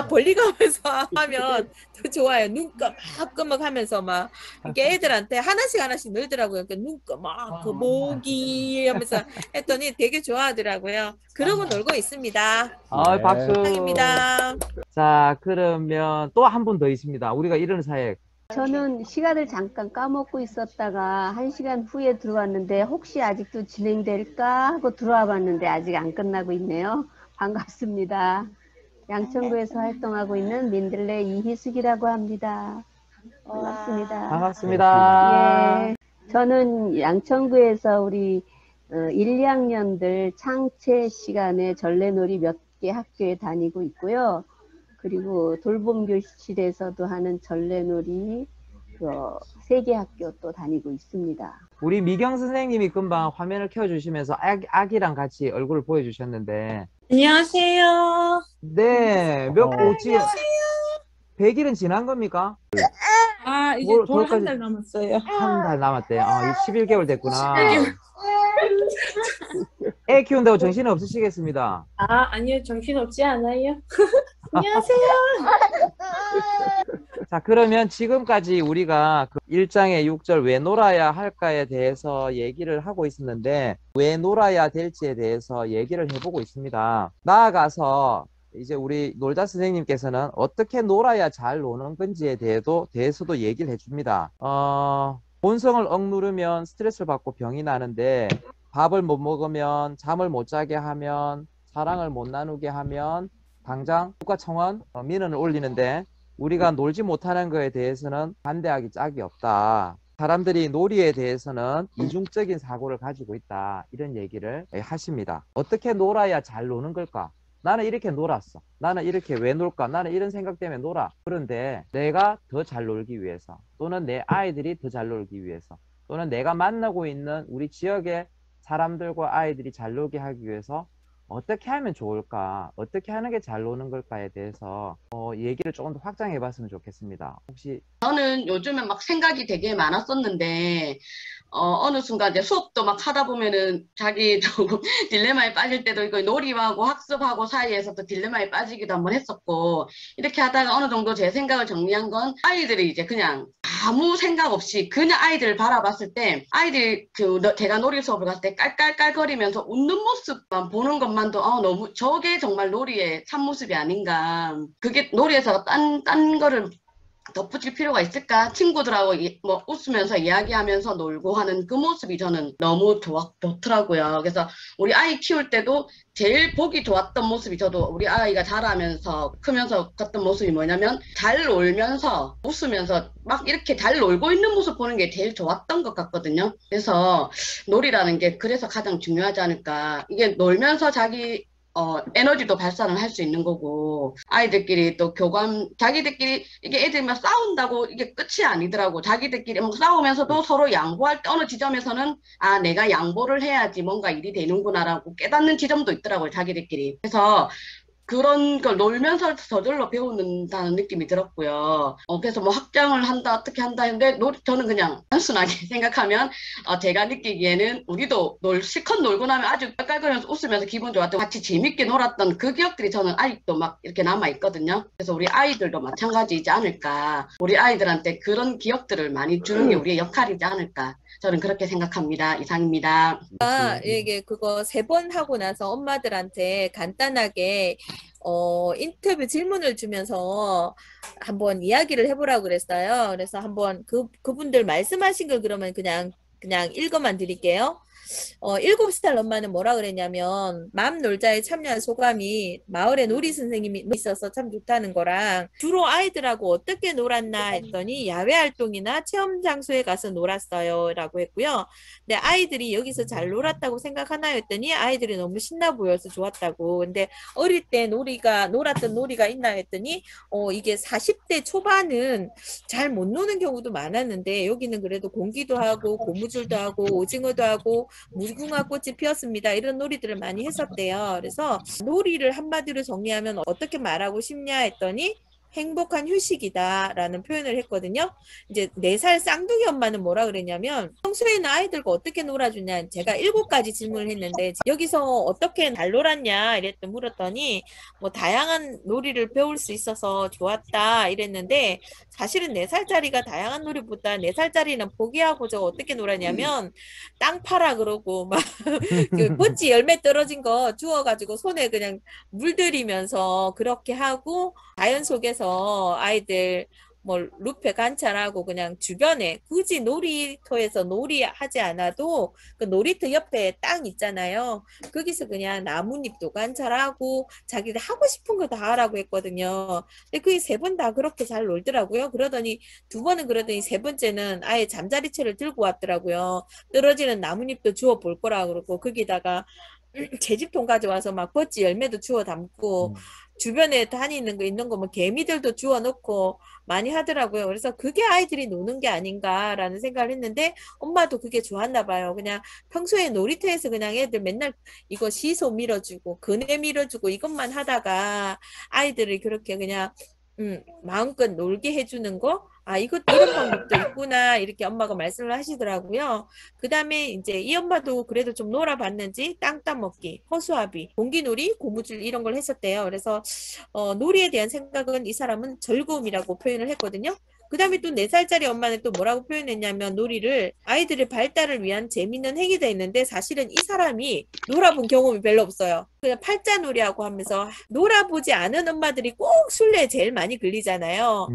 벌리가면서 하면 더 좋아요. 눈꺼막 하면서 막 이렇게 애들한테 하나씩 늘더라고요. 그러니까 눈꺼막 거북이 하면서 했더니 되게 좋아하더라고요. 그러고 놀고 있습니다. 박수. 입니다. 자, 그러면 또 한 분 더 있습니다. 우리가 이런 사이에 저는 시간을 잠깐 까먹고 있었다가 1시간 후에 들어왔는데 혹시 아직도 진행될까 하고 들어와 봤는데 아직 안 끝나고 있네요. 반갑습니다. 양천구에서 활동하고 있는 민들레 이희숙이라고 합니다. 반갑습니다. 반갑습니다. 예, 저는 양천구에서 우리 1, 2학년들 창체 시간에 전래놀이 몇 개 학교에 다니고 있고요. 그리고 돌봄교실에서도 하는 전래놀이 3개 학교 또 다니고 있습니다. 우리 미경 선생님이 금방 화면을 켜주시면서 아기랑 같이 얼굴을 보여주셨는데 안녕하세요. 네, 어찌 100일은 지난 겁니까? 이제 돌 한 달 남았어요. 한 달 남았대요. 11개월 됐구나. 11개월. 애 키운다고 정신 없으시겠습니다. 아니요, 정신 없지 않아요. 안녕하세요. 자, 그러면 지금까지 우리가 그 1장의 6절 왜 놀아야 할까에 대해서 얘기를 하고 있었는데, 왜 놀아야 될지에 대해서 얘기를 해보고 있습니다. 나아가서 이제 우리 놀자 선생님께서는 어떻게 놀아야 잘 노는 건지에 대해서도 얘기를 해줍니다. 본성을 억누르면 스트레스를 받고 병이 나는데, 밥을 못 먹으면, 잠을 못 자게 하면, 사랑을 못 나누게 하면 당장 국가청원 민원을 올리는데, 우리가 놀지 못하는 것에 대해서는 반대하기 짝이 없다. 사람들이 놀이에 대해서는 이중적인 사고를 가지고 있다. 이런 얘기를 하십니다. 어떻게 놀아야 잘 노는 걸까? 나는 이렇게 놀았어. 나는 이렇게 왜 놀까? 나는 이런 생각 때문에 놀아. 그런데 내가 더 잘 놀기 위해서, 또는 내 아이들이 더 잘 놀기 위해서, 또는 내가 만나고 있는 우리 지역의 사람들과 아이들이 잘 놀게 하기 위해서 어떻게 하면 좋을까? 어떻게 하는 게 잘 노는 걸까에 대해서 얘기를 조금 더 확장해 봤으면 좋겠습니다. 혹시 저는 요즘에 막 생각이 되게 많았었는데 어느 순간 이제 수업도 막 하다 보면은 자기 조금 딜레마에 빠질 때도 있고, 놀이하고 학습하고 사이에서 또 딜레마에 빠지기도 한번 했었고, 이렇게 하다가 어느 정도 제 생각을 정리한 건, 아이들이 이제 그냥 아무 생각 없이 그냥 아이들을 바라봤을 때, 아이들이 제가 놀이 수업을 갔을 때 깔깔깔거리면서 웃는 모습만 보는 것만도 너무 저게 정말 놀이의 참모습이 아닌가. 그게 놀이에서 딴 거를 덧붙일 필요가 있을까? 친구들하고 뭐 웃으면서 이야기하면서 놀고 하는 그 모습이 저는 너무 좋더라고요. 그래서 우리 아이 키울 때도 제일 보기 좋았던 모습이, 저도 우리 아이가 자라면서 크면서 봤던 모습이 뭐냐면, 잘 놀면서 웃으면서 막 이렇게 잘 놀고 있는 모습 보는 게 제일 좋았던 것 같거든요. 그래서 놀이라는 게 그래서 가장 중요하지 않을까. 이게 놀면서 자기 에너지도 발산을 할 수 있는 거고, 아이들끼리 또 자기들끼리, 이게 애들이 막 싸운다고 이게 끝이 아니더라고. 자기들끼리 막 싸우면서도 서로 양보할 때 어느 지점에서는 내가 양보를 해야지 뭔가 일이 되는구나라고 깨닫는 지점도 있더라고요, 자기들끼리. 그래서 그런 걸 놀면서 저절로 배우는다는 느낌이 들었고요. 그래서 뭐 확장을 한다, 어떻게 한다 했는데, 저는 그냥 단순하게 생각하면, 제가 느끼기에는 우리도 실컷 놀고 나면 아주 깔깔거리면서 웃으면서 기분 좋았던, 같이 재밌게 놀았던 그 기억들이 저는 아직도 막 이렇게 남아있거든요. 그래서 우리 아이들도 마찬가지이지 않을까. 우리 아이들한테 그런 기억들을 많이 주는 게 우리의 역할이지 않을까. 저는 그렇게 생각합니다. 이상입니다. 이게 그거 3번 하고 나서 엄마들한테 간단하게 인터뷰 질문을 주면서 한번 이야기를 해보라고 그랬어요. 그래서 한번 그분들 말씀하신 걸 그러면 그냥 읽어만 드릴게요. 7살 엄마는 뭐라 그랬냐면, 맘 놀자에 참여한 소감이 마을에 놀이 선생님이 있어서 참 좋다는 거랑, 주로 아이들하고 어떻게 놀았나 했더니 야외 활동이나 체험 장소에 가서 놀았어요 라고 했고요. 근데 아이들이 여기서 잘 놀았다고 생각하나요 했더니 아이들이 너무 신나 보여서 좋았다고. 근데 어릴 때 놀았던 놀이가 있나 했더니 이게 40대 초반은 잘 못 노는 경우도 많았는데, 여기는 그래도 공기도 하고 고무줄도 하고 오징어도 하고 무궁화 꽃이 피었습니다. 이런 놀이들을 많이 했었대요. 그래서 놀이를 한마디로 정리하면 어떻게 말하고 싶냐 했더니 행복한 휴식이다 라는 표현을 했거든요. 이제 4살 쌍둥이 엄마는 뭐라 그랬냐면, 평소에는 아이들과 어떻게 놀아주냐, 제가 7가지 질문을 했는데, 여기서 어떻게 잘 놀았냐 물었더니 뭐 다양한 놀이를 배울 수 있어서 좋았다 이랬는데, 사실은 4살짜리가 다양한 놀이보다 4살짜리는 포기하고 저거 어떻게 놀았냐면, 땅 파라 그러고 막 그 꽃이 열매 떨어진 거 주워가지고 손에 그냥 물들이면서 그렇게 하고, 자연 속에서 아이들 뭐 루페 관찰하고 그냥 주변에 굳이 놀이터에서 놀이하지 않아도 그 놀이터 옆에 땅 있잖아요. 거기서 그냥 나뭇잎도 관찰하고 자기들 하고 싶은 거 다 하라고 했거든요. 근데 그게 3번 다 그렇게 잘 놀더라고요. 그러더니 2번은 그러더니 3번째는 아예 잠자리채를 들고 왔더라고요. 떨어지는 나뭇잎도 주워 볼 거라 그러고, 거기다가 채집통 가져와서 막 버찌 열매도 주워 담고, 주변에 다니는 거 있는 거 뭐 개미들도 주워 넣고 많이 하더라고요. 그래서 그게 아이들이 노는 게 아닌가라는 생각을 했는데, 엄마도 그게 좋았나 봐요. 그냥 평소에 놀이터에서 그냥 애들 맨날 이거 시소 밀어주고 그네 밀어주고 이것만 하다가 아이들을 그렇게 그냥 마음껏 놀게 해주는 거, 아, 이런 방법도 있구나, 이렇게 엄마가 말씀을 하시더라고요. 그 다음에 이제 이 엄마도 그래도 좀 놀아봤는지 땅 따먹기, 허수아비, 공기놀이, 고무줄 이런 걸 했었대요. 그래서 놀이에 대한 생각은 이 사람은 즐거움이라고 표현을 했거든요. 그 다음에 또 4살짜리 엄마는 또 뭐라고 표현했냐면 놀이를 아이들의 발달을 위한 재밌는 행위다 했는데 사실은 이 사람이 놀아본 경험이 별로 없어요. 그냥 팔자놀이하고 하면서 놀아보지 않은 엄마들이 꼭 술래에 제일 많이 걸리잖아요.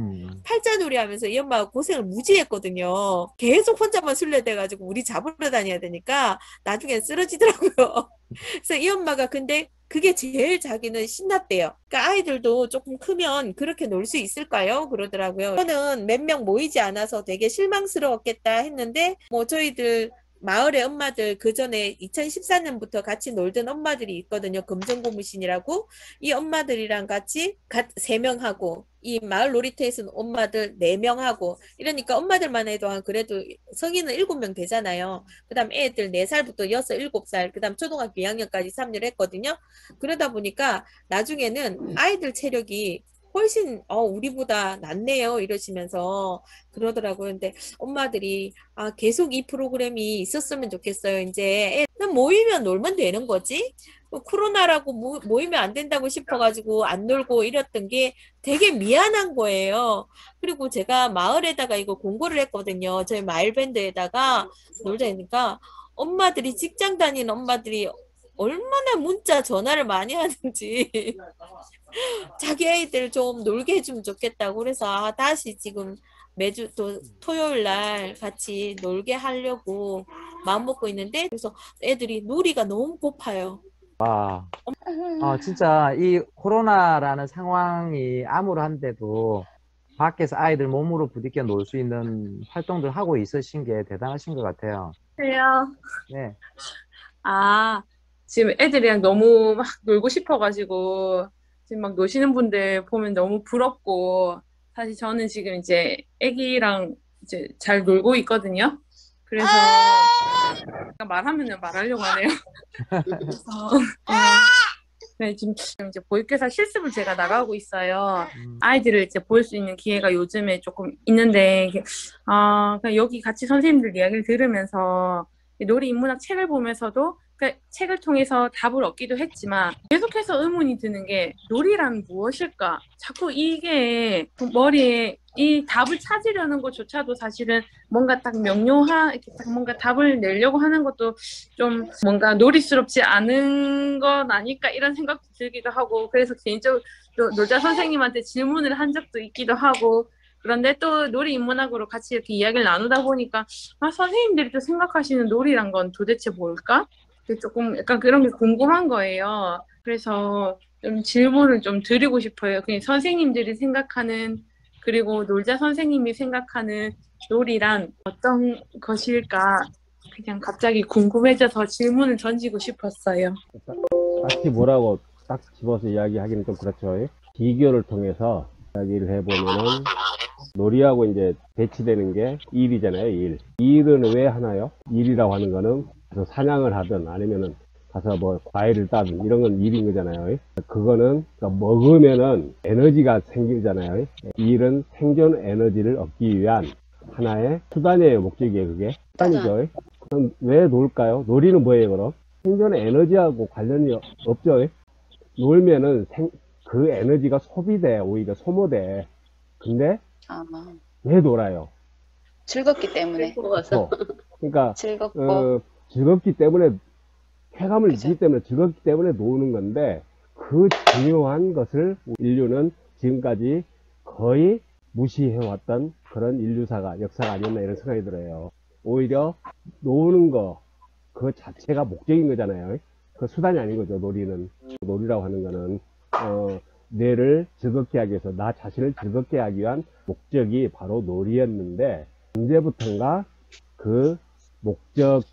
팔자놀이 하면서 이 엄마가 고생을 무지했거든요. 계속 혼자만 술래돼가지고 우리 잡으러 다녀야 되니까 나중엔 쓰러지더라고요. 그래서 이 엄마가 근데 그게 제일 자기는 신났대요. 그러니까 아이들도 조금 크면 그렇게 놀 수 있을까요? 그러더라고요. 저는 몇 명 모이지 않아서 되게 실망스러웠겠다 했는데 뭐 저희들 마을의 엄마들 그 전에 2014년부터 같이 놀던 엄마들이 있거든요. 금정고무신이라고. 이 엄마들이랑 같이 3명하고 이 마을 놀이터에서는 엄마들 4명하고 이러니까 엄마들만 해도 한 그래도 성인은 7명 되잖아요. 그 다음 애들 4살부터 6, 7살 그 다음 초등학교 2학년까지 참여를 했거든요. 그러다 보니까 나중에는 아이들 체력이 훨씬 우리보다 낫네요 이러시면서 그러더라고요. 근데 엄마들이 계속 이 프로그램이 있었으면 좋겠어요. 이제 모이면 놀면 되는 거지. 코로나라고 모이면 안 된다고 싶어가지고 안 놀고 이랬던 게 되게 미안한 거예요. 그리고 제가 마을에다가 이거 공고를 했거든요. 저희 마을밴드에다가 놀자 하니까 엄마들이 직장 다니는 엄마들이 얼마나 문자 전화를 많이 하는지 자기 애들 좀 놀게 해주면 좋겠다고 그래서 다시 지금 매주 또 토요일 날 같이 놀게 하려고 마음 먹고 있는데 그래서 애들이 놀이가 너무 고파요. 와, 진짜 이 코로나라는 상황이 암울한데도 밖에서 아이들 몸으로 부딪혀 놀 수 있는 활동들 하고 있으신 게 대단하신 것 같아요. 그래요. 네. 지금 애들이랑 너무 막 놀고 싶어가지고 지금 막 노시는 분들 보면 너무 부럽고 사실 저는 지금 이제 애기랑 이제 잘 놀고 있거든요. 그래서 말하면은 말하려고 하네요. 그래서 네, 지금 이제 보육교사 실습을 제가 나가고 있어요. 아이들을 이제 볼 수 있는 기회가 요즘에 조금 있는데 그냥 여기 같이 선생님들 이야기를 들으면서 놀이 인문학 책을 보면서도 그러니까 책을 통해서 답을 얻기도 했지만 계속해서 의문이 드는 게 놀이란 무엇일까? 자꾸 이게 머리에 이 답을 찾으려는 것조차도 사실은 뭔가 딱 이렇게 딱 뭔가 답을 내려고 하는 것도 좀 뭔가 놀이스럽지 않은 건 아닐까 이런 생각도 들기도 하고 그래서 개인적으로 또 놀자 선생님한테 질문을 한 적도 있기도 하고 그런데 또 놀이 인문학으로 같이 이렇게 이야기를 나누다 보니까 선생님들이 또 생각하시는 놀이란 건 도대체 뭘까? 조금 약간 그런 게 궁금한 거예요. 그래서 좀 질문을 좀 드리고 싶어요. 그냥 선생님들이 생각하는 그리고 놀자 선생님이 생각하는 놀이란 어떤 것일까? 그냥 갑자기 궁금해져서 질문을 던지고 싶었어요. 딱히 뭐라고 딱 집어서 이야기하기는 좀 그렇죠. 비교를 통해서 이야기를 해보면은 놀이하고 이제 배치되는 게 일이잖아요. 일은 왜 하나요? 일이라고 하는 거는 가서 사냥을 하든 아니면은 가서 뭐 과일을 따든 이런 건 일인 거잖아요. 그거는 그러니까 먹으면은 에너지가 생기잖아요. 일은 생존 에너지를 얻기 위한 하나의 수단이에요. 목적이에요. 그게 수단이죠. 그럼 왜 놀까요? 놀이는 뭐예요? 그럼 생존 에너지하고 관련이 없죠. 놀면은 그 에너지가 소비돼, 오히려 소모돼. 근데 왜 놀아요? 즐겁기 때문에. 그러니까 즐겁고 즐겁기 때문에 쾌감을 느끼기 때문에 즐겁기 때문에 노는 건데 그 중요한 것을 인류는 지금까지 거의 무시해왔던 그런 역사가 아니었나 이런 생각이 들어요. 오히려 노는 거 그 자체가 목적인 거잖아요. 그 수단이 아닌 거죠. 놀이라고 하는 거는 뇌를 즐겁게 하기 위해서 나 자신을 즐겁게 하기 위한 목적이 바로 놀이였는데 언제부턴가 그 목적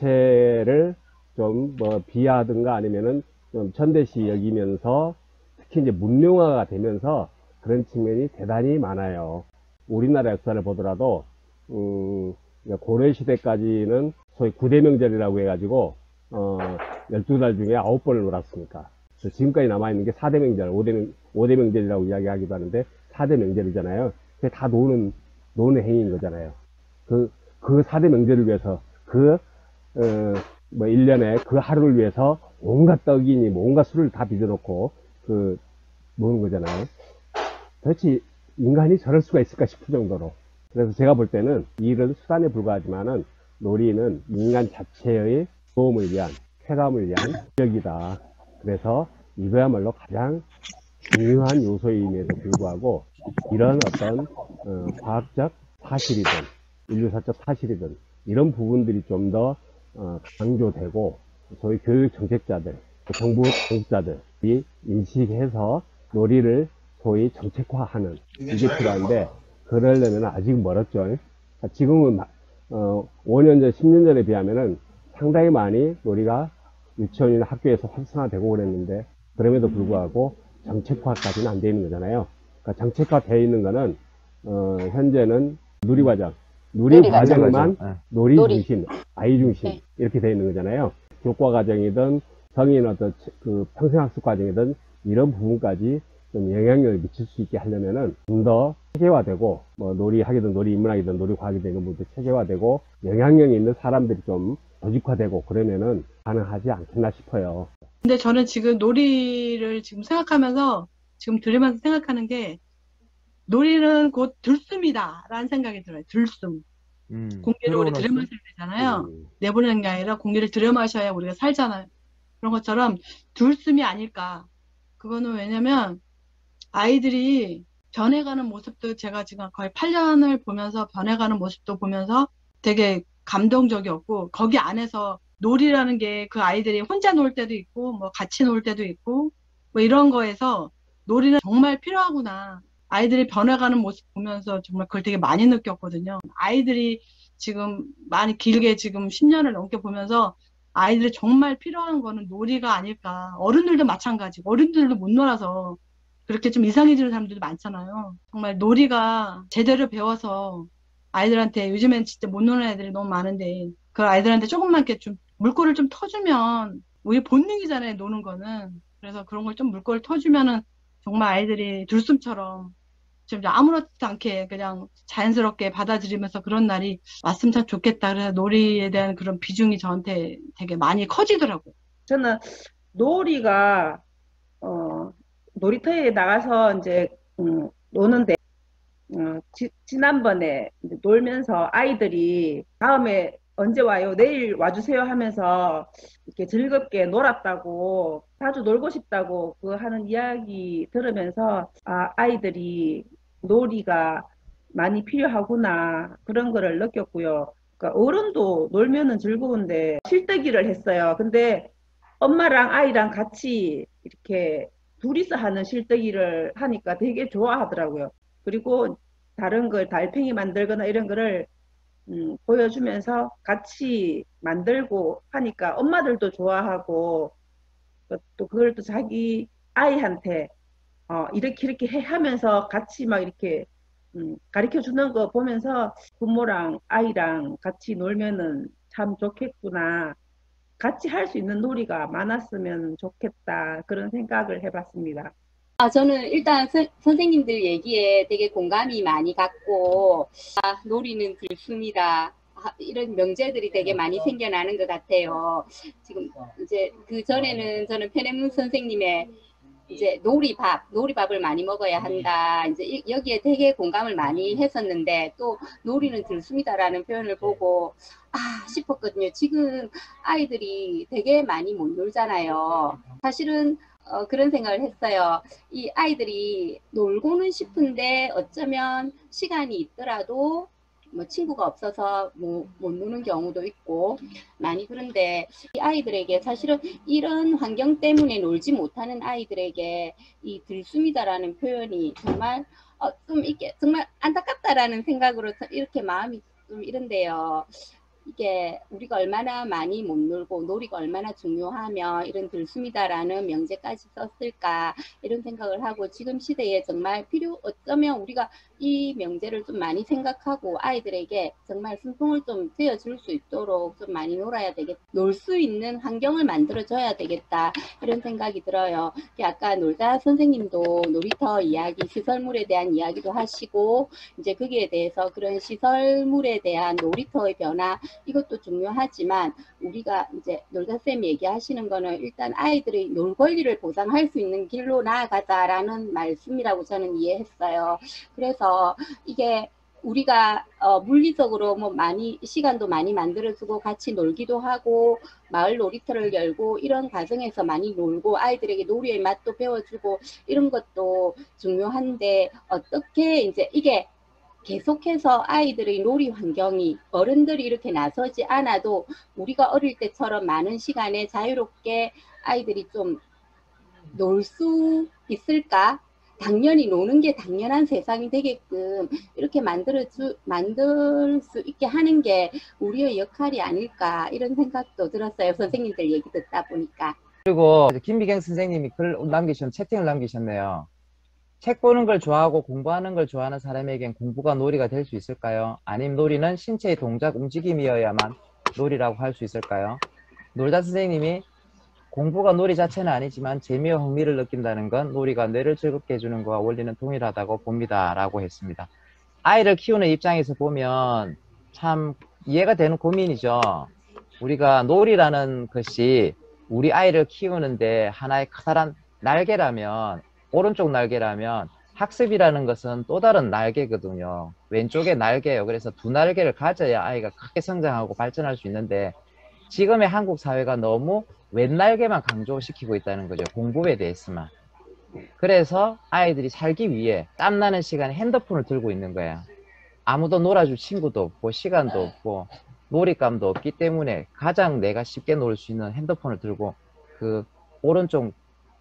자체를 좀 뭐 비하하든가 아니면은 좀 천대시 여기면서 특히 이제 문명화가 되면서 그런 측면이 대단히 많아요. 우리나라 역사를 보더라도 고려 시대까지는 소위 9대 명절이라고 해가지고 12달 중에 9번을 놀았으니까 지금까지 남아있는 게 4대 명절, 5대 명절이라고 이야기하기도 하는데 4대 명절이잖아요. 그게 다 노는 노는 행위인 거잖아요. 그 4대 명절을 위해서, 1년에 그 하루를 위해서 온갖 떡이니, 온갖 술을 다 빚어놓고, 노는 거잖아요. 도대체 인간이 저럴 수가 있을까 싶을 정도로. 그래서 제가 볼 때는 이 일은 수단에 불과하지만은 놀이는 인간 자체의 도움을 위한, 쾌감을 위한 적이다. 그래서 이거야말로 가장 중요한 요소임에도 불구하고 이런 어떤 과학적 사실이든 인류사적 사실이든 이런 부분들이 좀 더 강조되고 소위 교육 정책자들, 정부 당국자들이 인식해서 놀이를 소위 정책화하는 이게 필요한데 그러려면 아직 멀었죠. 지금은 5년 전, 10년 전에 비하면은 상당히 많이 놀이가 유치원이나 학교에서 활성화되고 그랬는데 그럼에도 불구하고 정책화까지는 안 되어 있는 거잖아요. 그러니까 정책화되어 있는 거는 현재는 누리과정, 누리과정만 놀이 중심, 아이 중심 이렇게 되어 있는 거잖아요. 교과 과정이든 성인 어떤 평생학습 과정이든 이런 부분까지 좀 영향력을 미칠 수 있게 하려면은 좀 더 체계화되고 뭐 놀이학이든 놀이 인문학이든 놀이 과학이든 이런 부분도 체계화되고 영향력이 있는 사람들이 좀 조직화되고 그러면은 가능하지 않겠나 싶어요. 근데 저는 지금 놀이를 지금 생각하면서 지금 들으면서 생각하는 게 놀이는 곧 들숨이다 라는 생각이 들어요. 들숨. 공기를 우리 들여 마셔야 되잖아요. 내보내는 게 아니라 공기를 들여 마셔야 우리가 살잖아요. 그런 것처럼 들숨이 아닐까. 그거는 왜냐면 아이들이 변해가는 모습도 제가 지금 거의 8년을 보면서 변해가는 모습도 보면서 되게 감동적이었고 거기 안에서 놀이라는 게 그 아이들이 혼자 놀 때도 있고 뭐 같이 놀 때도 있고 뭐 이런 거에서 놀이는 정말 필요하구나. 아이들이 변해가는 모습 보면서 정말 그걸 되게 많이 느꼈거든요. 아이들이 지금 많이 길게 지금 10년을 넘게 보면서 아이들이 정말 필요한 거는 놀이가 아닐까. 어른들도 마찬가지고 어른들도 못 놀아서 그렇게 좀 이상해지는 사람들도 많잖아요. 정말 놀이가 제대로 배워서 아이들한테 요즘엔 진짜 못 노는 애들이 너무 많은데 그 아이들한테 조금만 이렇게 좀 물꼬를 좀 터주면 우리 본능이잖아요, 노는 거는. 그래서 그런 걸 좀 물꼬를 터주면은 정말 아이들이 들숨처럼 좀 아무렇지도 않게 그냥 자연스럽게 받아들이면서 그런 날이 왔으면 참 좋겠다. 그래서 놀이에 대한 그런 비중이 저한테 되게 많이 커지더라고요. 저는 놀이가 놀이터에 나가서 이제 노는데 지난번에 이제 놀면서 아이들이 다음에 언제 와요? 내일 와주세요 하면서 이렇게 즐겁게 놀았다고 자주 놀고 싶다고 그 하는 이야기 들으면서 아이들이 놀이가 많이 필요하구나 그런 거를 느꼈고요. 그러니까 어른도 놀면은 즐거운데 실뜨기를 했어요. 근데 엄마랑 아이랑 같이 이렇게 둘이서 하는 실뜨기를 하니까 되게 좋아하더라고요. 그리고 다른 걸 달팽이 만들거나 이런 거를 보여주면서 같이 만들고 하니까 엄마들도 좋아하고 또 그걸 또 자기 아이한테 이렇게 해 하면서 같이 막 이렇게 가르쳐 주는 거 보면서 부모랑 아이랑 같이 놀면은 참 좋겠구나. 같이 할 수 있는 놀이가 많았으면 좋겠다. 그런 생각을 해봤습니다. 저는 일단 선생님들 얘기에 되게 공감이 많이 갔고, 놀이는 들숨이다. 이런 명제들이 되게 많이 생겨나는 것 같아요. 지금 이제 그 전에는 저는 편혜문 선생님의 이제 놀이밥을 많이 먹어야 한다. 이제 여기에 되게 공감을 많이 했었는데 또 놀이는 들숨이다라는 표현을 보고 싶었거든요. 지금 아이들이 되게 많이 못 놀잖아요. 사실은 그런 생각을 했어요. 이 아이들이 놀고는 싶은데 어쩌면 시간이 있더라도 뭐 친구가 없어서 못 노는 경우도 있고 많이 그런데 이 아이들에게 사실은 이런 환경 때문에 놀지 못하는 아이들에게 이 들숨이다라는 표현이 정말 좀 이게 정말 안타깝다라는 생각으로 이렇게 마음이 좀 이런데요. 이게 우리가 얼마나 많이 못 놀고 놀이가 얼마나 중요하며 이런 들숨이다라는 명제까지 썼을까 이런 생각을 하고 지금 시대에 정말 어쩌면 우리가 이 명제를 좀 많이 생각하고 아이들에게 정말 숨통을 좀 트여줄 수 있도록 좀 많이 놀아야 되겠다. 놀 수 있는 환경을 만들어줘야 되겠다. 이런 생각이 들어요. 아까 놀자 선생님도 놀이터 이야기, 시설물에 대한 이야기도 하시고 이제 거기에 대해서 그런 시설물에 대한 놀이터의 변화 이것도 중요하지만 우리가 이제 놀자쌤 얘기하시는 거는 일단 아이들의 놀 권리를 보장할 수 있는 길로 나아가자라는 말씀이라고 저는 이해했어요. 그래서 이게 우리가 물리적으로 뭐 많이 시간도 많이 만들어주고 같이 놀기도 하고 마을 놀이터를 열고 이런 과정에서 많이 놀고 아이들에게 놀이의 맛도 배워주고 이런 것도 중요한데 어떻게 이제 이게 계속해서 아이들의 놀이 환경이 어른들이 이렇게 나서지 않아도 우리가 어릴 때처럼 많은 시간에 자유롭게 아이들이 좀 놀 수 있을까? 당연히 노는 게 당연한 세상이 되게끔 이렇게 만들 수 있게 하는 게 우리의 역할이 아닐까 이런 생각도 들었어요. 선생님들 얘기 듣다 보니까. 그리고 김미경 선생님이 채팅을 남기셨네요. 책 보는 걸 좋아하고 공부하는 걸 좋아하는 사람에겐 공부가 놀이가 될 수 있을까요? 아니면 놀이는 신체의 동작, 움직임이어야만 놀이라고 할 수 있을까요? 놀자 선생님이 공부가 놀이 자체는 아니지만 재미와 흥미를 느낀다는 건 놀이가 뇌를 즐겁게 해주는 것과 원리는 동일하다고 봅니다. 라고 했습니다. 아이를 키우는 입장에서 보면 참 이해가 되는 고민이죠. 우리가 놀이라는 것이 우리 아이를 키우는데 하나의 커다란 날개라면, 오른쪽 날개라면 학습이라는 것은 또 다른 날개거든요. 왼쪽의 날개예요. 그래서 두 날개를 가져야 아이가 크게 성장하고 발전할 수 있는데 지금의 한국 사회가 너무 왼날개만 강조시키고 있다는 거죠. 공부에 대해서만. 그래서 아이들이 살기 위해 땀나는 시간에 핸드폰을 들고 있는 거야. 아무도 놀아줄 친구도 없고 시간도 없고 놀잇감도 없기 때문에 가장 내가 쉽게 놀 수 있는 핸드폰을 들고 그 오른쪽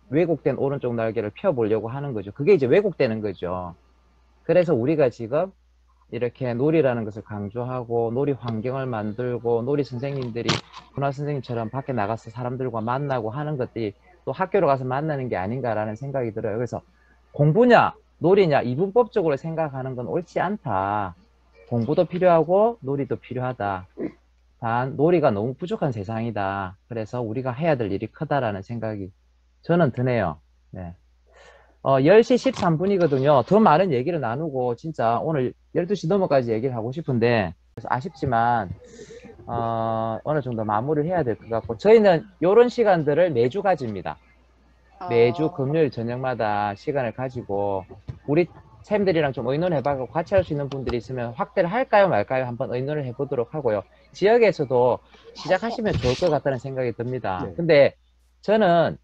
왜곡된 오른쪽 날개를 펴보려고 하는 거죠. 그게 이제 왜곡되는 거죠. 그래서 우리가 지금 이렇게 놀이라는 것을 강조하고 놀이 환경을 만들고 놀이 선생님들이 문화 선생님처럼 밖에 나가서 사람들과 만나고 하는 것들이 또 학교로 가서 만나는 게 아닌가라는 생각이 들어요. 그래서 공부냐 놀이냐 이분법적으로 생각하는 건 옳지 않다. 공부도 필요하고 놀이도 필요하다. 단 놀이가 너무 부족한 세상이다. 그래서 우리가 해야 될 일이 크다라는 생각이 저는 드네요. 네. 10시 13분이거든요. 더 많은 얘기를 나누고 진짜 오늘 12시 넘어까지 얘기를 하고 싶은데 그래서 아쉽지만 어느 정도 마무리를 해야 될 것 같고 저희는 이런 시간들을 매주 가집니다. 매주 금요일 저녁마다 시간을 가지고 우리 쌤들이랑 좀 의논해봐서 같이 할 수 있는 분들이 있으면 확대를 할까요 말까요 한번 의논을 해보도록 하고요. 지역에서도 시작하시면 좋을 것 같다는 생각이 듭니다. 네. 근데 저는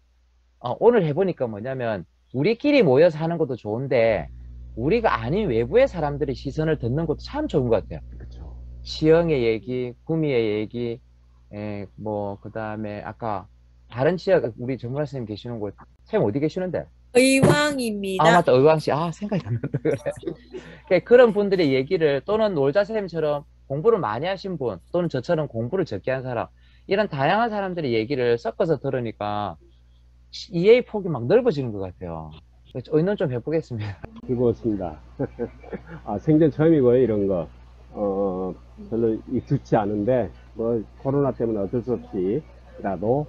오늘 해보니까 뭐냐면 우리끼리 모여서 하는 것도 좋은데 우리가 아닌 외부의 사람들의 시선을 듣는 것도 참 좋은 것 같아요. 그렇죠. 시영의 얘기, 구미의 얘기, 뭐 그다음에 아까 다른 지역 우리 정문아 선생님 계시는 곳, 쌤 어디 계시는데? 의왕입니다. 아 맞다, 의왕시. 아 생각이 안 난다 그래. 그런 분들의 얘기를 또는 놀자 선생님처럼 공부를 많이 하신 분, 또는 저처럼 공부를 적게 한 사람, 이런 다양한 사람들의 얘기를 섞어서 들으니까 이해의 폭이 막 넓어지는 것 같아요. 의논 좀 해보겠습니다. 즐거웠습니다. 생전 처음이고요, 이런 거. 별로 익숙치 않은데, 뭐, 코로나 때문에 어쩔 수 없이라도,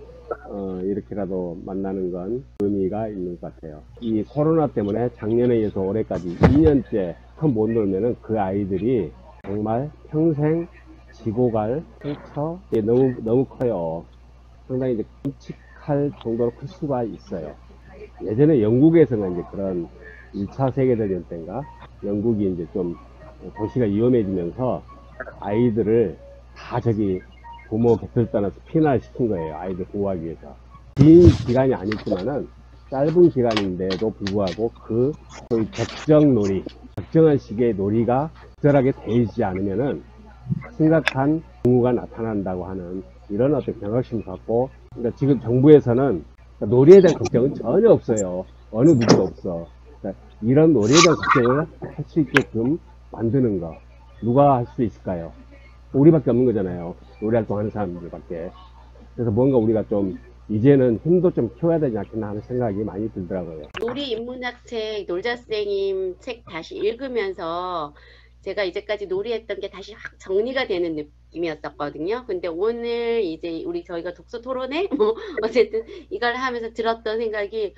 이렇게라도 만나는 건 의미가 있는 것 같아요. 이 코로나 때문에 작년에 이어서 올해까지 2년째 못 놀면은 그 아이들이 정말 평생 지고 갈 상처, 너무 커요. 상당히 이제 끔찍할 정도로 클 수가 있어요. 예전에 영국에서는 이제 그런 1차 세계대전 때인가 영국이 이제 좀 도시가 위험해지면서 아이들을 다 저기 부모 곁을 떠나서 피난시킨 거예요. 아이들 보호하기 위해서. 긴 기간이 아니지만은 짧은 기간인데도 불구하고 그 소위 적정놀이, 적정한 시기의 놀이가 적절하게 되지 않으면은 심각한 경우가 나타난다고 하는 이런 어떤 경각심을 갖고, 그러니까 지금 정부에서는 놀이에 대한 걱정은 전혀 없어요. 어느 누구도 없어. 그러니까 이런 놀이에 대한 걱정을 할 수 있게끔 만드는 거. 누가 할 수 있을까요? 우리밖에 없는 거잖아요. 놀이 활동하는 사람들밖에. 그래서 뭔가 우리가 좀 이제는 힘도 좀 키워야 되지 않겠나 하는 생각이 많이 들더라고요. 놀이 인문학책 놀자 선생님 책 다시 읽으면서 제가 이제까지 놀이했던 게 다시 확 정리가 되는 느낌이었었거든요. 근데 오늘 이제 저희가 독서 토론회 뭐 어쨌든 이걸 하면서 들었던 생각이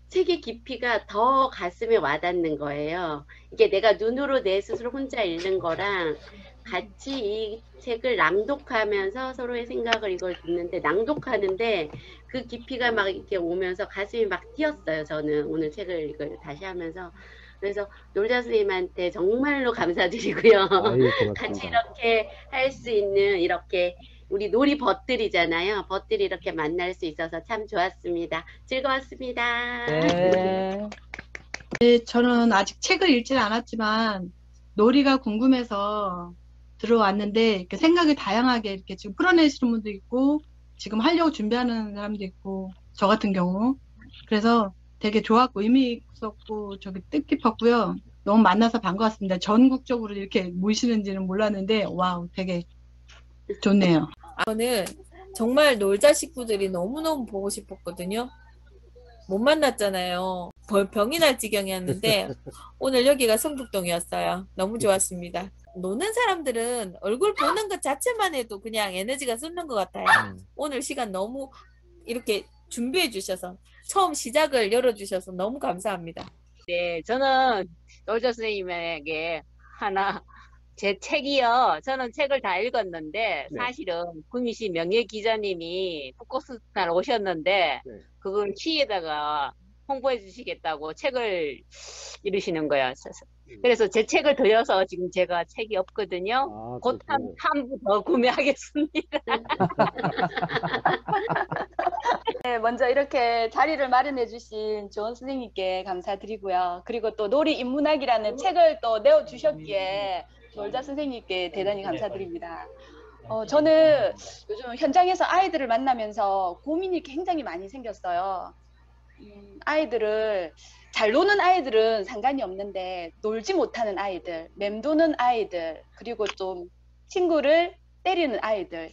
책의 깊이가 더 가슴에 와닿는 거예요. 이게 내가 눈으로 내 스스로 혼자 읽는 거랑 같이 이 책을 낭독하면서 서로의 생각을 이걸 듣는데 낭독하는데 그 깊이가 막 이렇게 오면서 가슴이 막 뛰었어요. 저는 오늘 책을 이걸 다시 하면서. 그래서 놀자 선생님한테 정말로 감사드리고요. 같이 이렇게 할 수 있는 이렇게 우리 놀이 벗들이잖아요. 벗들이 이렇게 만날 수 있어서 참 좋았습니다. 즐거웠습니다. 네. 네, 저는 아직 책을 읽지는 않았지만 놀이가 궁금해서 들어왔는데 이렇게 생각이 다양하게 이렇게 지금 풀어내시는 분도 있고 지금 하려고 준비하는 사람도 있고 저 같은 경우 그래서 되게 좋았고 의미 있었고 저기 뜻깊었고요. 너무 만나서 반가웠습니다. 전국적으로 이렇게 모이시는지는 몰랐는데 와우 되게 좋네요. 저는 정말 놀자 식구들이 너무너무 보고 싶었거든요. 못 만났잖아요. 병이 날 지경이었는데 오늘 여기가 성북동이었어요. 너무 좋았습니다. 노는 사람들은 얼굴 보는 것 자체만 해도 그냥 에너지가 쏟는 것 같아요. 오늘 시간 너무 이렇게 준비해 주셔서 처음 시작을 열어주셔서 너무 감사합니다. 네, 저는 놀자 선생님에게 하나 제 책이요. 저는 책을 다 읽었는데 사실은 구미시 명예 기자님이 북코스날 오셨는데 그걸 시에다가 홍보해 주시겠다고 책을 이루시는 거예요. 그래서 제 책을 들여서 지금 제가 책이 없거든요. 곧 한 부 더 구매하겠습니다. 네, 먼저 이렇게 자리를 마련해 주신 조원 선생님께 감사드리고요. 그리고 또 놀이 인문학이라는 책을 또 내어주셨기에 놀자 선생님께 대단히 감사드립니다. 저는 요즘 현장에서 아이들을 만나면서 고민이 굉장히 많이 생겼어요. 아이들을 잘 노는 아이들은 상관이 없는데 놀지 못하는 아이들, 맴도는 아이들, 그리고 좀 친구를 때리는 아이들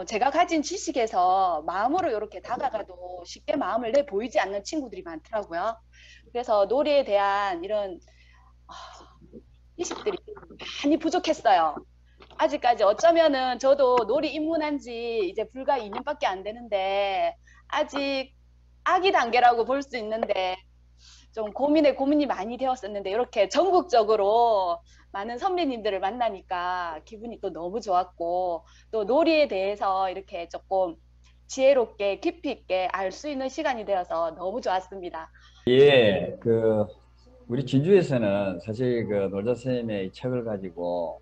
제가 가진 지식에서 마음으로 이렇게 다가가도 쉽게 마음을 내 보이지 않는 친구들이 많더라고요. 그래서 놀이에 대한 이런 지식들이 많이 부족했어요. 아직까지 어쩌면은 저도 놀이 입문한 지 이제 불과 2년밖에 안 되는데 아직 아기 단계라고 볼 수 있는데 좀 고민이 많이 되었었는데 이렇게 전국적으로 많은 선배님들을 만나니까 기분이 또 너무 좋았고 또 놀이에 대해서 이렇게 조금 지혜롭게 깊이 있게 알 수 있는 시간이 되어서 너무 좋았습니다. 예, 우리 진주에서는 사실 놀자 선생님의 이 책을 가지고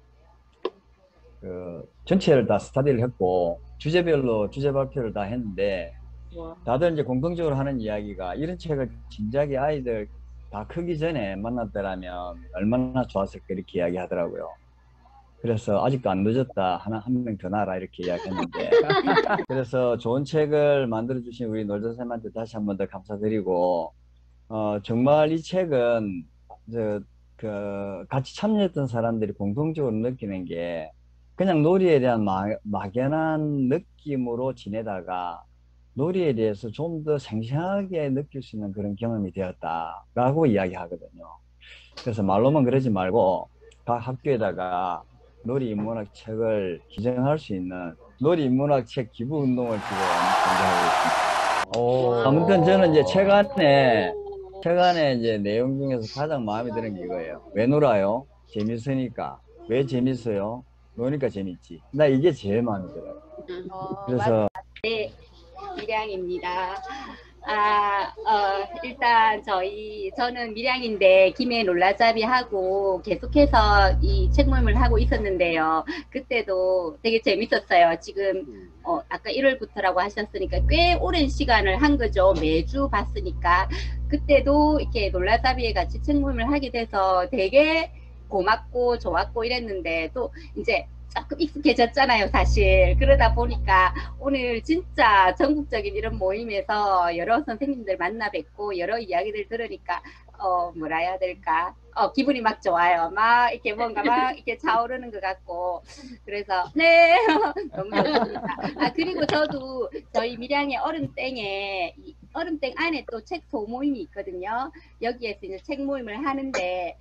전체를 다 스터디를 했고 주제별로 주제 발표를 다 했는데 다들 이제 공통적으로 하는 이야기가 이런 책을 진작에 아이들 다 크기 전에 만났더라면 얼마나 좋았을까 이렇게 이야기하더라고요. 그래서 아직도 안 늦었다, 한 명 더 나라 이렇게 이야기했는데 그래서 좋은 책을 만들어 주신 우리 놀자 선생님한테 다시 한 번 더 감사드리고 정말 이 책은 같이 참여했던 사람들이 공통적으로 느끼는 게 그냥 놀이에 대한 막연한 느낌으로 지내다가 놀이에 대해서 좀 더 생생하게 느낄 수 있는 그런 경험이 되었다라고 이야기하거든요. 그래서 말로만 그러지 말고 각 학교에다가 놀이 인문학 책을 기증할 수 있는 놀이 인문학 책 기부 운동을 지금 준비하고 있습니다. 아무튼 저는 이제 책 안에 이제 내용 중에서 가장 마음에 드는 게 이거예요. 왜 놀아요? 재밌으니까. 왜 재밌어요? 노니까 재밌지. 나 이게 제일 마음에 들어요. 그래서 네, 밀양입니다. 일단 저는 밀양인데 김해 놀라잡이하고 계속해서 이 책 모임을 하고 있었는데요. 그때도 되게 재밌었어요. 지금 아까 1월부터라고 하셨으니까 꽤 오랜 시간을 한 거죠. 매주 봤으니까. 그때도 이렇게 놀라잡이에 같이 책 모임을 하게 돼서 되게 고맙고 좋았고 이랬는데 또 이제 조금 익숙해졌잖아요, 사실. 그러다 보니까 오늘 진짜 전국적인 이런 모임에서 여러 선생님들 만나 뵙고 여러 이야기들 들으니까 뭐라 해야 될까? 기분이 막 좋아요. 막 이렇게 뭔가 막 이렇게 차오르는 것 같고. 그래서, 네. 너무 좋습니다. 그리고 저도 저희 밀양의 얼음땡에, 이 얼음땡 안에 또 책 소모임이 있거든요. 여기에서 이제 책 모임을 하는데,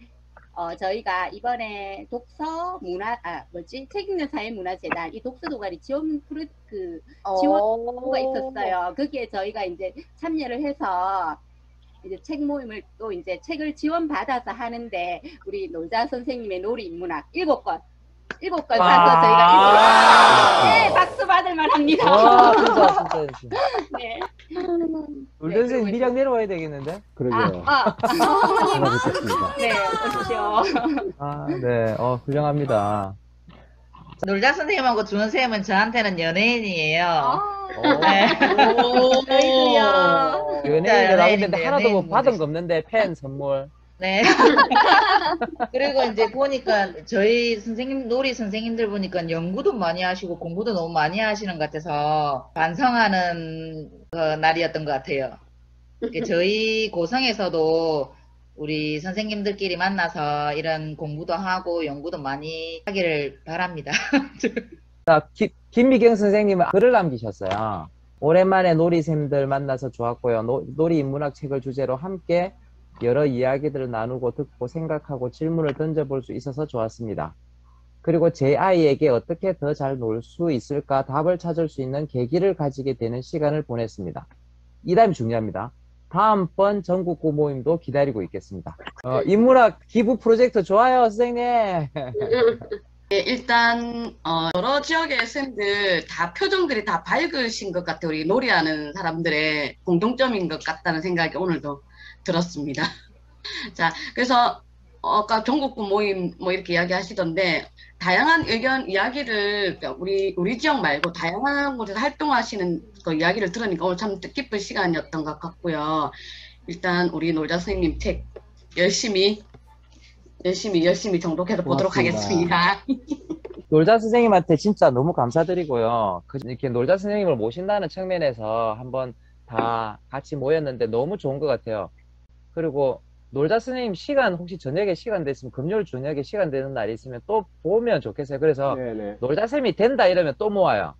저희가 이번에 독서 문화, 책 읽는 사회문화재단, 이 독서 동아리 지원 지원가 있었어요. 거기에 저희가 이제 참여를 해서, 이제 책 모임을 또 이제 책을 지원받아서 하는데 우리 놀자 선생님의 놀이 인문학 7권 사서 저희가 네, 박수 받을 만합니다. 와, 진짜. 네. 놀자 선생님 밀양 내려와야 되겠는데? 그러게요. 어머님. 네, 오십시오. 네, 훌륭합니다. 놀자 선생님하고 주은 쌤은 저한테는 연예인이에요. 네. 저희도요. 연예인이라고 했는데 하나도 뭐 받은 거 없는데 펜 선물. 네. 그리고 이제 보니까 저희 선생님, 놀이 선생님들 보니까 연구도 많이 하시고 공부도 너무 많이 하시는 것 같아서 반성하는 날이었던 것 같아요. 저희 고성에서도 우리 선생님들끼리 만나서 이런 공부도 하고 연구도 많이 하기를 바랍니다. 자, 김미경 선생님은 글을 남기셨어요. 오랜만에 놀이쌤들 만나서 좋았고요. 놀이 인문학 책을 주제로 함께 여러 이야기들을 나누고 듣고 생각하고 질문을 던져볼 수 있어서 좋았습니다. 그리고 제 아이에게 어떻게 더 잘 놀 수 있을까 답을 찾을 수 있는 계기를 가지게 되는 시간을 보냈습니다. 이 다음이 중요합니다. 다음번 전국구 모임도 기다리고 있겠습니다. 인문학 기부 프로젝트 좋아요, 선생님. 네, 일단 여러 지역의 쌤들 다 표정들이 다 밝으신 것 같아요. 우리 놀이하는 사람들의 공통점인 것 같다는 생각이 오늘도 들었습니다. 자, 그래서 아까 전국구 모임 뭐 이렇게 이야기하시던데 다양한 의견 이야기를 우리 지역 말고 다양한 곳에서 활동하시는 그 이야기를 들으니까 오늘 참 뜻깊은 시간이었던 것 같고요. 일단 우리 놀자 선생님 책 열심히 정독해서 보도록 하겠습니다. 놀자 선생님한테 진짜 너무 감사드리고요. 이렇게 놀자 선생님을 모신다는 측면에서 한번 다 같이 모였는데 너무 좋은 것 같아요. 그리고 놀자 선생님 시간 혹시 저녁에 시간 됐으면 금요일 저녁에 시간 되는 날이 있으면 또 보면 좋겠어요. 그래서 놀자 쌤이 된다 이러면 또 모아요.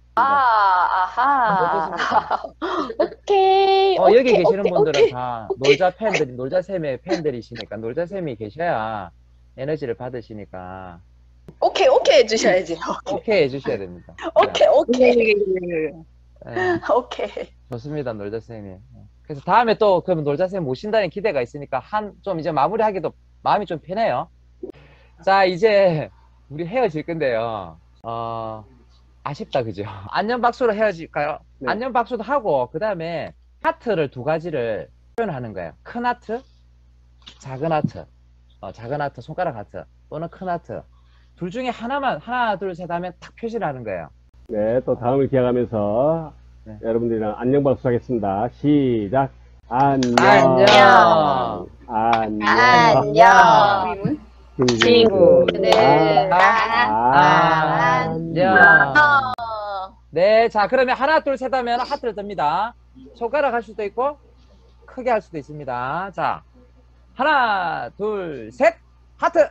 오케이. 여기 계시는 분들은 다 놀자 팬들이, 놀자 쌤의 팬들이시니까 놀자 쌤이 계셔야 에너지를 받으시니까. 오케이 해주셔야지. 오케이 해주셔야 됩니다. 오케이. 네. 오케이. 좋습니다, 놀자 쌤이. 그래서 다음에 또 그러면 놀자 쌤 모신다는 기대가 있으니까 좀 이제 마무리하기도 마음이 좀 편해요. 자, 이제 우리 헤어질 건데요. 아쉽다, 그죠? 안녕 박수로 헤어질까요? 네. 안녕 박수도 하고 그 다음에 하트를 2가지를 표현하는 거예요. 큰 하트, 작은 하트. 작은 하트, 손가락 하트 또는 큰 하트. 둘 중에 하나만 하나, 둘, 셋 하면 딱 표시를 하는 거예요. 네, 또 다음을 기약하면서 여러분들이랑 안녕 박수 하겠습니다. 시작. 안녕. 친구. 안녕. 네, 자 그러면 하나, 둘, 셋 하면 하트를 듭니다. 손가락 할 수도 있고 크게 할 수도 있습니다. 자, 하나, 둘, 셋, 하트.